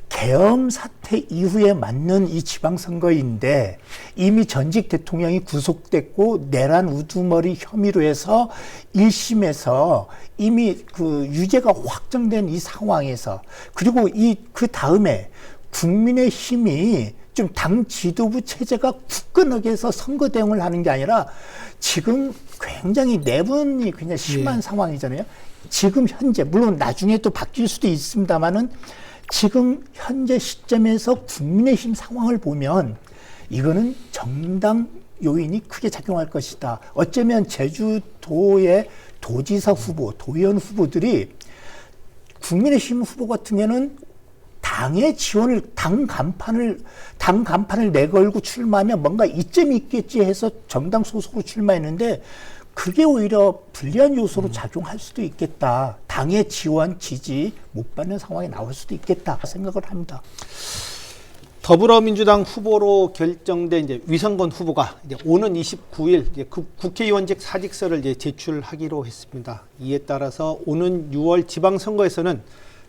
Speaker 2: 계엄 사태 이후에 맞는 이 지방선거인데, 이미 전직 대통령이 구속됐고 내란 우두머리 혐의로 해서 1심에서 이미 그 유죄가 확정된 이 상황에서, 그리고 그 다음에 국민의힘이 좀 당 지도부 체제가 굳건하게 해서 선거 대응을 하는 게 아니라 지금 굉장히 내분이 굉장히 심한 상황이잖아요. 지금 현재, 물론 나중에 또 바뀔 수도 있습니다만은, 지금 현재 시점에서 국민의힘 상황을 보면 이거는 정당 요인이 크게 작용할 것이다. 어쩌면 제주도의 도지사 후보, 도의원 후보들이 국민의힘 후보 같은 경우는 당의 지원을, 당 간판을 내걸고 출마하면 뭔가 이점이 있겠지 해서 정당 소속으로 출마했는데, 그게 오히려 불리한 요소로 작용할 수도 있겠다. 당의 지원, 지지 못 받는 상황이 나올 수도 있겠다 생각을 합니다.
Speaker 1: 더불어민주당 후보로 결정된 이제 위성건 후보가 이제 오는 29일 이제 국회의원직 사직서를 이제 제출하기로 했습니다. 이에 따라서 오는 6월 지방선거에서는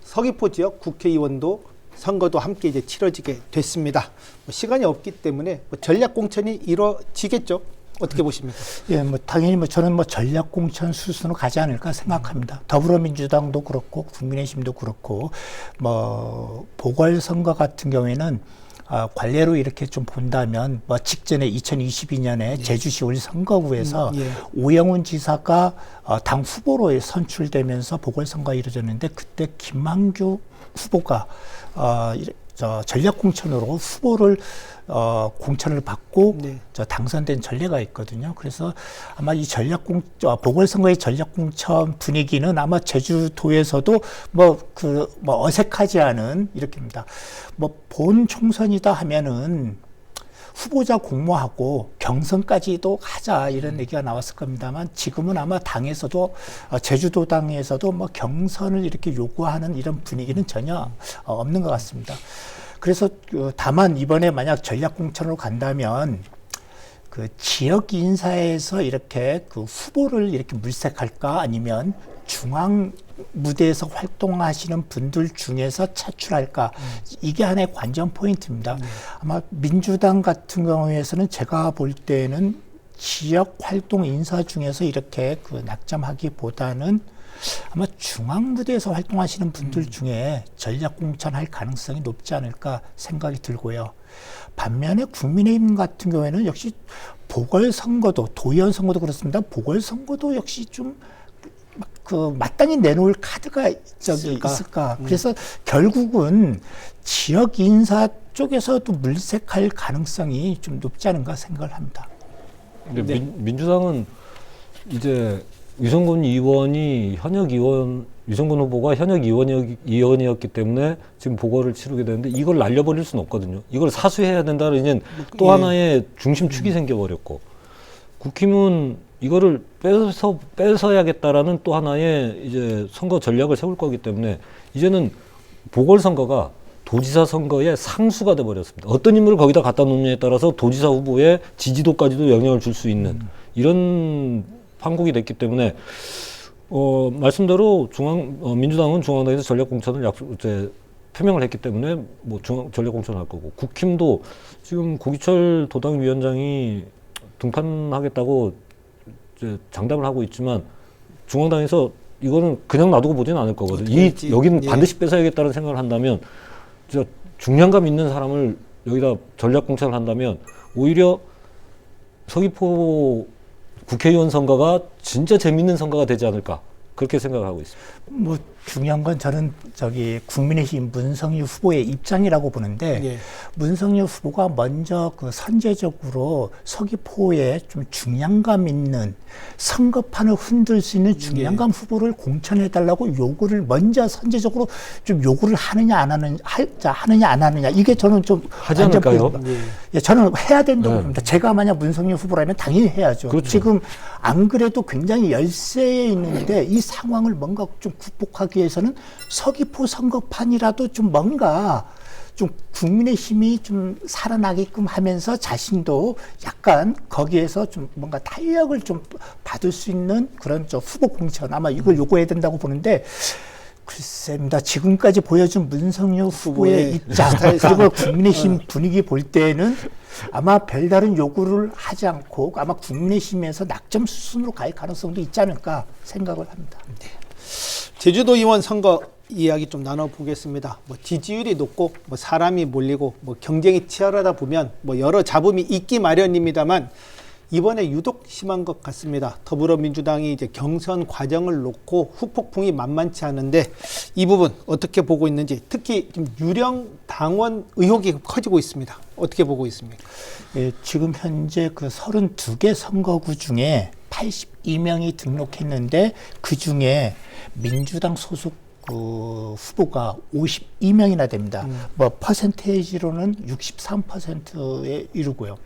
Speaker 1: 서귀포 지역 국회의원도 선거도 함께 이제 치러지게 됐습니다. 시간이 없기 때문에 전략 공천이 이루어지겠죠. 어떻게 보십니까?
Speaker 2: 예, 뭐 당연히 저는 전략 공천 수순으로 가지 않을까 생각합니다. 더불어민주당도 그렇고 국민의힘도 그렇고, 뭐 보궐선거 같은 경우에는 관례로 이렇게 좀 본다면 직전에 2022년에 제주시 선거구에서 오영훈 지사가 당 후보로 선출되면서 보궐선거가 이루어졌는데, 그때 김만규 후보가 전략 공천으로 후보를 공천을 받고 당선된 전례가 있거든요. 그래서 아마 이 보궐선거의 전략 공천 분위기는 아마 제주도에서도 어색하지 않은 이렇게입니다. 본 총선이다 하면은 후보자 공모하고 경선까지도 하자 이런 얘기가 나왔을 겁니다만, 지금은 아마 당에서도 제주도 당에서도 경선을 이렇게 요구하는 이런 분위기는 전혀 없는 것 같습니다. 그래서 다만 이번에 만약 전략 공천으로 간다면 그 지역 인사에서 이렇게 그 후보를 이렇게 물색할까, 아니면 중앙 무대에서 활동하시는 분들 중에서 차출할까, 이게 하나의 관전 포인트입니다. 아마 민주당 같은 경우에서는 제가 볼 때는 지역 활동 인사 중에서 이렇게 낙점하기보다는 아마 중앙 무대에서 활동하시는 분들 중에 전략 공천할 가능성이 높지 않을까 생각이 들고요. 반면에 국민의힘 같은 경우에는 역시 보궐선거도, 도의원 선거도 그렇습니다. 보궐선거도 역시 좀 마땅히 내놓을 카드가 있을까. 그래서 결국은 지역 인사 쪽에서도 물색할 가능성이 좀 높지 않은가 생각을 합니다.
Speaker 3: 근데 민주당은 이제 위성건 후보가 현역 의원이었기 때문에 지금 보궐을 치르게 되는데, 이걸 날려버릴 수는 없거든요. 이걸 사수해야 된다는 이제 또 하나의 중심축이 생겨버렸고, 국힘은 이거를 뺏어야겠다라는 또 하나의 이제 선거 전략을 세울 거기 때문에, 이제는 보궐선거가 도지사 선거의 상수가 돼버렸습니다. 어떤 인물을 거기다 갖다 놓느냐에 따라서 도지사 후보의 지지도까지도 영향을 줄 수 있는 이런 판국이 됐기 때문에, 말씀대로 민주당은 중앙당에서 전략 공천을 표명을 했기 때문에 뭐 전략공천을 할 거고, 국힘도 지금 고기철 도당위원장이 등판하겠다고 이제 장담을 하고 있지만 중앙당에서 이거는 그냥 놔두고 보지는 않을 거거든요. 여기는
Speaker 1: 예.
Speaker 3: 반드시 뺏어야겠다는 생각을 한다면, 진짜 중량감 있는 사람을 여기다 전략공천을 한다면 오히려 서귀포 국회의원 선거가 진짜 재밌는 선거가 되지 않을까, 그렇게 생각을 하고 있습니다.
Speaker 2: 뭐 중요한 건 저는 국민의힘 문성유 후보의 입장이라고 보는데,
Speaker 1: 예.
Speaker 2: 문성유 후보가 먼저 그 선제적으로 서귀포에 좀 중량감 있는 선거판을 흔들 수 있는 중량감 후보를 공천해달라고 요구를 먼저 선제적으로 좀 요구를 하느냐 안 하느냐 이게 저는 좀
Speaker 3: 하지 않을까요?
Speaker 2: 예, 저는 해야 된다고
Speaker 3: 네.
Speaker 2: 봅니다. 제가 만약 문성유 후보라면 당연히 해야죠.
Speaker 3: 그렇죠.
Speaker 2: 지금 안 그래도 굉장히 열세에 있는데 이 상황을 뭔가 좀 극복하기 위해서는 서귀포 선거판이라도 좀 뭔가 좀 국민의힘이 좀 살아나게끔 하면서 자신도 약간 거기에서 좀 뭔가 탄력을 좀 받을 수 있는 그런 후보 공천, 아마 이걸 요구해야 된다고 보는데, 글쎄입니다. 지금까지 보여준 문성유 후보의 입장, 그리고 국민의힘 분위기 볼 때는 아마 별다른 요구를 하지 않고 아마 국민의힘에서 낙점 수순으로 갈 가능성도 있지 않을까 생각을 합니다.
Speaker 1: 제주도 의원 선거 이야기 좀 나눠보겠습니다. 뭐 지지율이 높고 뭐 사람이 몰리고 뭐 경쟁이 치열하다 보면 뭐 여러 잡음이 있기 마련입니다만, 이번에 유독 심한 것 같습니다. 더불어민주당이 이제 경선 과정을 놓고 후폭풍이 만만치 않은데, 이 부분 어떻게 보고 있는지, 특히 지금 유령 당원 의혹이 커지고 있습니다. 어떻게 보고 있습니까?
Speaker 2: 예, 지금 현재 그 32개 선거구 중에 82명이 등록했는데, 그 중에 민주당 소속 그 후보가 52명이나 됩니다. 뭐 퍼센테이지로는 63%에 이르고요.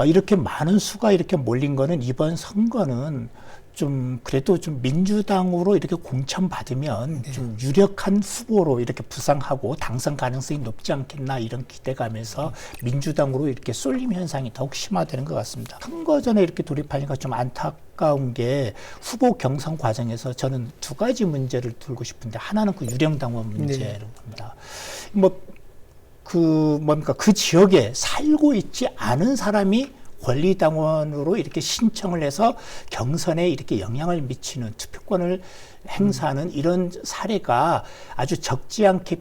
Speaker 2: 이렇게 많은 수가 이렇게 몰린 거는 이번 선거는 좀 그래도 좀 민주당으로 이렇게 공천받으면 좀 유력한 후보로 이렇게 부상하고 당선 가능성이 높지 않겠나, 이런 기대감에서 민주당으로 이렇게 쏠림 현상이 더욱 심화되는 것 같습니다. 선거 전에 이렇게 돌입하니까 좀 안타까운 게, 후보 경선 과정에서 저는 두 가지 문제를 들고 싶은데, 하나는 그 유령당원 문제를 봅니다. 그 지역에 살고 있지 않은 사람이 권리당원으로 이렇게 신청을 해서 경선에 이렇게 영향을 미치는, 투표권을 행사하는 이런 사례가 아주 적지 않게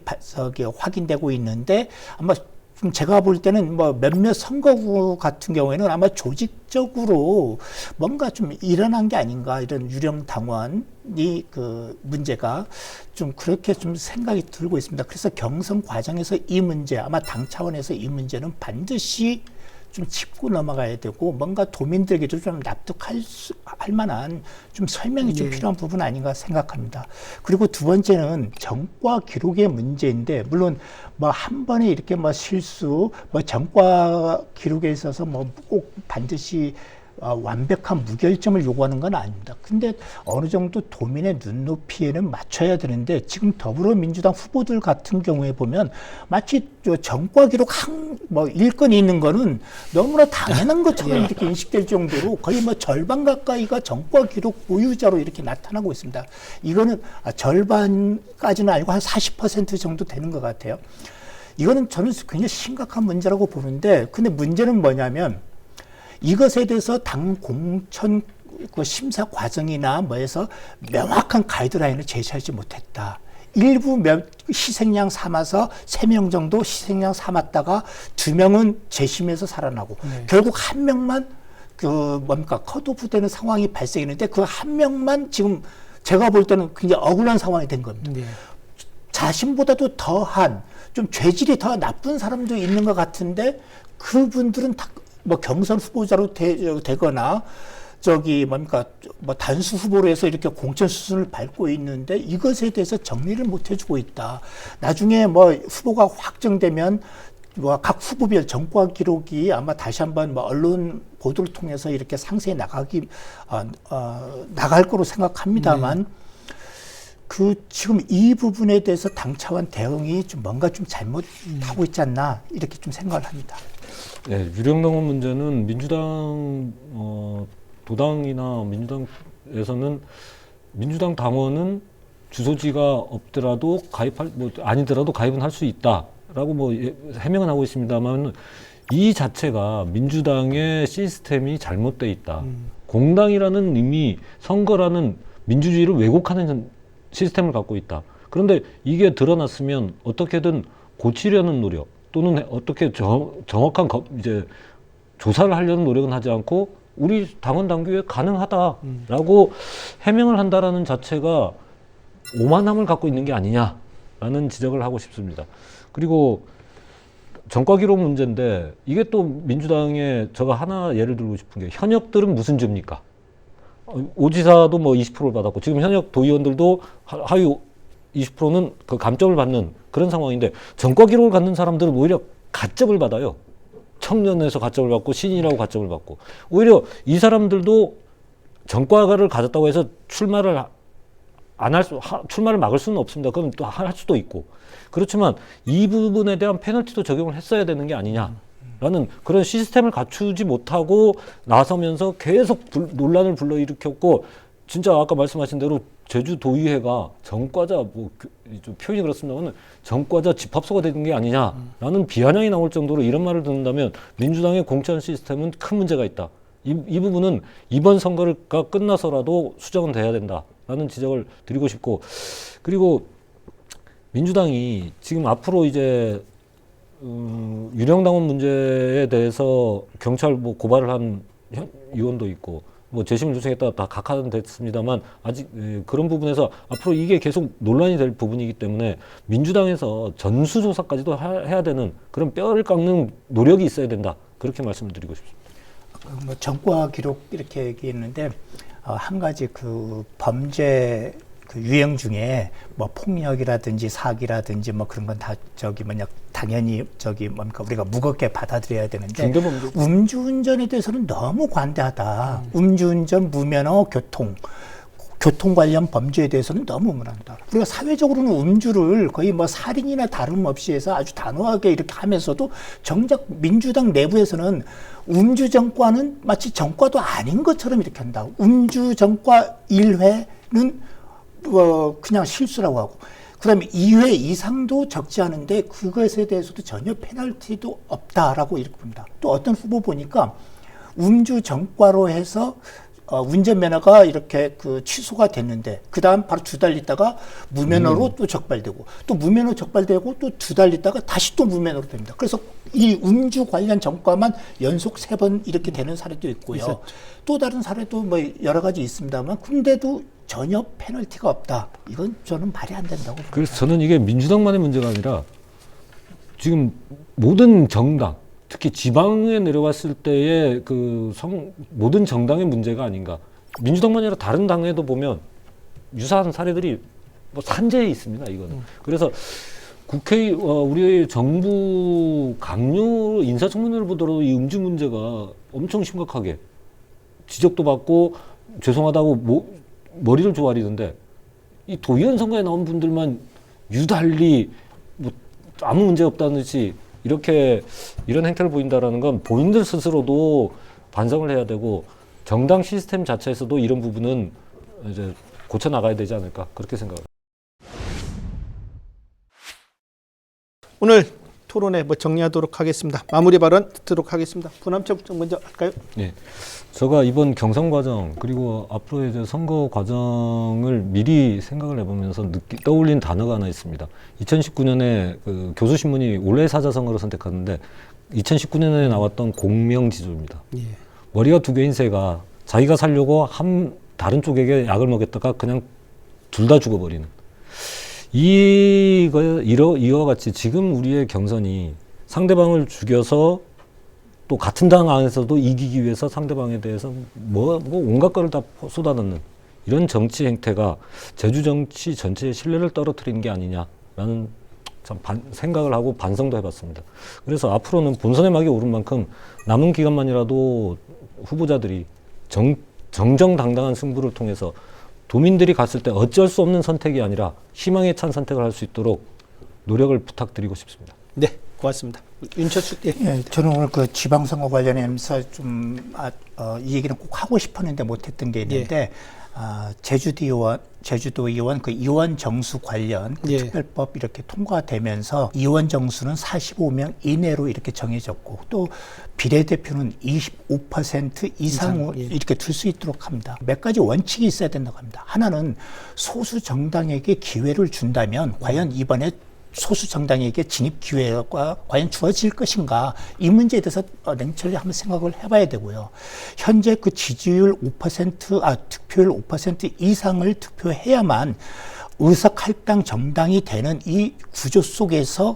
Speaker 2: 확인되고 있는데, 아마 제가 볼 때는 뭐 몇몇 선거구 같은 경우에는 아마 조직적으로 뭔가 좀 일어난 게 아닌가, 이런 유령 당원이 그 문제가 좀 그렇게 좀 생각이 들고 있습니다. 그래서 경선 과정에서 이 문제, 아마 당 차원에서 이 문제는 반드시 좀 짚고 넘어가야 되고, 뭔가 도민들에게도 좀 납득할 만한 좀 설명이 좀 필요한 부분 아닌가 생각합니다. 그리고 두 번째는 전과 기록의 문제인데, 물론 뭐 한 번에 이렇게 뭐 실수, 뭐 전과 기록에 있어서 뭐 꼭 반드시 완벽한 무결점을 요구하는 건 아닙니다. 근데 어느 정도 도민의 눈높이에는 맞춰야 되는데, 지금 더불어민주당 후보들 같은 경우에 보면 마치 전과 기록 일건이 있는 거는 너무나 당연한 것처럼 이렇게 인식될 정도로 거의 뭐 절반 가까이가 전과 기록 보유자로 이렇게 나타나고 있습니다. 이거는 절반까지는 아니고 한 40% 정도 되는 것 같아요. 이거는 저는 굉장히 심각한 문제라고 보는데, 근데 문제는 뭐냐면, 이것에 대해서 당 공천 그 심사 과정이나 뭐에서 명확한 가이드라인을 제시하지 못했다. 일부 희생양 삼아서 3명 정도 희생양 삼았다가 2명은 재심에서 살아나고, 결국 1명만 컷오프되는 상황이 발생했는데, 그 1명만 지금 제가 볼 때는 굉장히 억울한 상황이 된 겁니다. 자신보다도 더한 좀 죄질이 더 나쁜 사람도 있는 것 같은데, 그분들은 다 뭐 경선 후보자로 되거나 단수 후보로 해서 이렇게 공천 수순을 밟고 있는데, 이것에 대해서 정리를 못 해주고 있다. 나중에 뭐 후보가 확정되면 각 후보별 전과 기록이 아마 다시 한번 언론 보도를 통해서 이렇게 상세히 나갈 거로 생각합니다만, 지금 이 부분에 대해서 당 차원 대응이 좀 뭔가 좀 잘못하고 있지 않나, 이렇게 좀 생각을 합니다.
Speaker 3: 네, 유령당원 문제는 민주당 도당이나 민주당에서는 민주당 당원은 주소지가 없더라도 가입할 뭐 아니더라도 가입은 할 수 있다라고 뭐 해명은 하고 있습니다만 이 자체가 민주당의 시스템이 잘못돼 있다. 공당이라는 이미 선거라는 민주주의를 왜곡하는 시스템을 갖고 있다. 그런데 이게 드러났으면 어떻게든 고치려는 노력 또는 어떻게 정확한 이제 조사를 하려는 노력은 하지 않고 우리 당원 당규에 가능하다라고 해명을 한다라는 자체가 오만함을 갖고 있는 게 아니냐라는 지적을 하고 싶습니다. 그리고 전과 기록 문제인데 이게 또 민주당에 제가 하나 예를 들고 싶은 게 현역들은 무슨 죄입니까? 오지사도 뭐 20%를 받았고 지금 현역 도의원들도 하위 20%는 그 감점을 받는 그런 상황인데 전과 기록을 갖는 사람들은 오히려 가점을 받아요. 청년에서 가점을 받고 신인이라고 가점을 받고 오히려 이 사람들도 전과를 가졌다고 해서 출마를 출마를 막을 수는 없습니다. 그럼 또 할 수도 있고 그렇지만 이 부분에 대한 페널티도 적용을 했어야 되는 게 아니냐라는 그런 시스템을 갖추지 못하고 나서면서 계속 논란을 불러일으켰고 진짜 아까 말씀하신 대로 제주도의회가 전과자 좀 표현이 그렇습니다만 전과자 집합소가 되는 게 아니냐라는 비아냥이 나올 정도로 이런 말을 듣는다면 민주당의 공천 시스템은 큰 문제가 있다. 이 부분은 이번 선거가 끝나서라도 수정은 돼야 된다라는 지적을 드리고 싶고 그리고 민주당이 지금 앞으로 이제 유령당원 문제에 대해서 경찰 뭐 고발을 한 의원도 있고 뭐 재심을 요청했다가 다 각하는 됐습니다만 아직 그런 부분에서 앞으로 이게 계속 논란이 될 부분이기 때문에 민주당에서 전수조사까지도 해야 되는 그런 뼈를 깎는 노력이 있어야 된다 그렇게 말씀을 드리고 싶습니다.
Speaker 2: 뭐 전과 기록 이렇게 얘기했는데 한 가지 그 범죄 그 유형 중에 뭐 폭력이라든지 사기라든지 뭐 그런 건 다 당연히 뭡니까 우리가 무겁게 받아들여야 되는데 음주운전에 대해서는 너무 관대하다. 음주운전, 무면허, 교통 관련 범죄에 대해서는 너무 무난하다. 우리가 사회적으로는 음주를 거의 뭐 살인이나 다름없이 해서 아주 단호하게 이렇게 하면서도 정작 민주당 내부에서는 음주 전과는 마치 전과도 아닌 것처럼 이렇게 한다. 음주 전과 1회는 그냥 실수라고 하고 그다음에 2회 이상도 적지 않은데 그것에 대해서도 전혀 페널티도 없다라고 이렇게 봅니다. 또 어떤 후보 보니까 음주 전과로 해서 운전면허가 이렇게 그 취소가 됐는데 그 다음 바로 2달 있다가 무면허로 또 적발되고 또 무면허 적발되고 또 2달 있다가 다시 또 무면허로 됩니다. 그래서 이 음주 관련 전과만 연속 3번 이렇게 되는 사례도 있고요. 있었죠. 또 다른 사례도 뭐 여러 가지 있습니다만 근데도 전혀 페널티가 없다. 이건 저는 말이 안 된다고 봅니다.
Speaker 3: 그래서 저는 이게 민주당만의 문제가 아니라 지금 모든 정당 특히 지방에 내려왔을 때의 모든 정당의 문제가 아닌가. 민주당만 아니라 다른 당에도 보면 유사한 사례들이 뭐 산재에 있습니다. 이거는. 그래서 우리 정부 강요 인사청문회를 보더라도 이 음주 문제가 엄청 심각하게 지적도 받고 죄송하다고 머리를 조아리던데 이 도의원 선거에 나온 분들만 유달리 뭐 아무 문제 없다는 듯이 이런 행태를 보인다라는 건 본인들 스스로도 반성을 해야 되고 정당 시스템 자체에서도 이런 부분은 이제 고쳐 나가야 되지 않을까 그렇게 생각합니다.
Speaker 1: 오늘 토론회 정리하도록 하겠습니다. 마무리 발언 듣도록 하겠습니다. 부남철 국장 먼저 할까요?
Speaker 3: 네, 제가 이번 경선 과정 그리고 앞으로의 이제 선거 과정을 미리 생각을 해보면서 떠올린 단어가 하나 있습니다. 2019년에 그 교수신문이 올해 사자성어로 선택하는데 2019년에 나왔던 공명지조입니다. 예. 머리가 2개인 새가 자기가 살려고 다른 쪽에게 약을 먹였다가 그냥 둘 다 죽어버리는 이와 같이 지금 우리의 경선이 상대방을 죽여서 또 같은 당 안에서도 이기기 위해서 상대방에 대해서 뭐 온갖 거를 다 쏟아넣는 이런 정치 행태가 제주 정치 전체의 신뢰를 떨어뜨리는 게 아니냐라는 참 생각을 하고 반성도 해봤습니다. 그래서 앞으로는 본선의 막이 오른 만큼 남은 기간만이라도 후보자들이 정정당당한 승부를 통해서 도민들이 갔을 때 어쩔 수 없는 선택이 아니라 희망에 찬 선택을 할 수 있도록 노력을 부탁드리고 싶습니다.
Speaker 1: 네, 고맙습니다. 윤철수. 예.
Speaker 2: 예, 저는 오늘 그 지방선거 관련해서 좀 이 얘기는 꼭 하고 싶었는데 못했던 게 있는데 제주도 의원 그 의원 정수 관련 그
Speaker 1: 예.
Speaker 2: 특별법 이렇게 통과되면서 의원 정수는 45명 이내로 이렇게 정해졌고 또 비례대표는 25% 이상을
Speaker 1: 예.
Speaker 2: 이렇게 둘 수 있도록 합니다. 몇 가지 원칙이 있어야 된다고 합니다. 하나는 소수 정당에게 기회를 준다면 과연 이번에 소수 정당에게 진입 기회가 과연 주어질 것인가, 이 문제에 대해서 냉철히 한번 생각을 해봐야 되고요. 현재 그 지지율 5%, 득표율 5% 이상을 투표해야만 의석 할당 정당이 되는 이 구조 속에서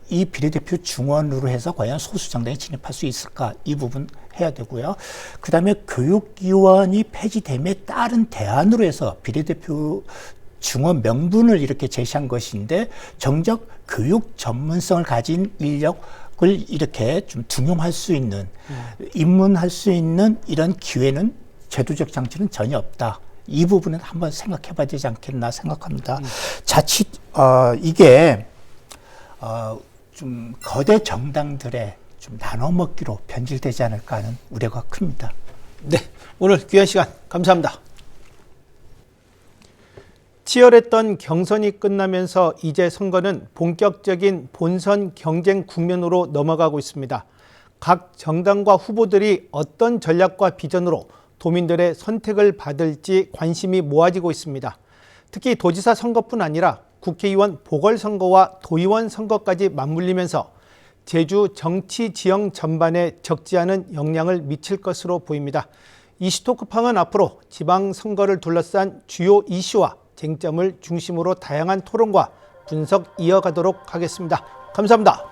Speaker 2: 이 비례대표 중원으로 해서 과연 소수 정당에 진입할 수 있을까, 이 부분 해야 되고요. 그 다음에 교육위원이 폐지됨에 따른 대안으로 해서 비례대표 중원 명분을 이렇게 제시한 것인데, 정작 교육 전문성을 가진 인력을 이렇게 좀 등용할 수 있는, 입문할 수 있는 이런 기회는, 제도적 장치는 전혀 없다. 이 부분은 한번 생각해 봐야 되지 않겠나 생각합니다. 자칫 이게 좀 거대 정당들의 좀 나눠먹기로 변질되지 않을까 하는 우려가 큽니다.
Speaker 1: 네, 오늘 귀한 시간 감사합니다. 치열했던 경선이 끝나면서 이제 선거는 본격적인 본선 경쟁 국면으로 넘어가고 있습니다. 각 정당과 후보들이 어떤 전략과 비전으로 도민들의 선택을 받을지 관심이 모아지고 있습니다. 특히 도지사 선거뿐 아니라 국회의원 보궐선거와 도의원 선거까지 맞물리면서 제주 정치 지형 전반에 적지 않은 영향을 미칠 것으로 보입니다. 이슈토크팡은 앞으로 지방선거를 둘러싼 주요 이슈와 쟁점을 중심으로 다양한 토론과 분석 이어가도록 하겠습니다. 감사합니다.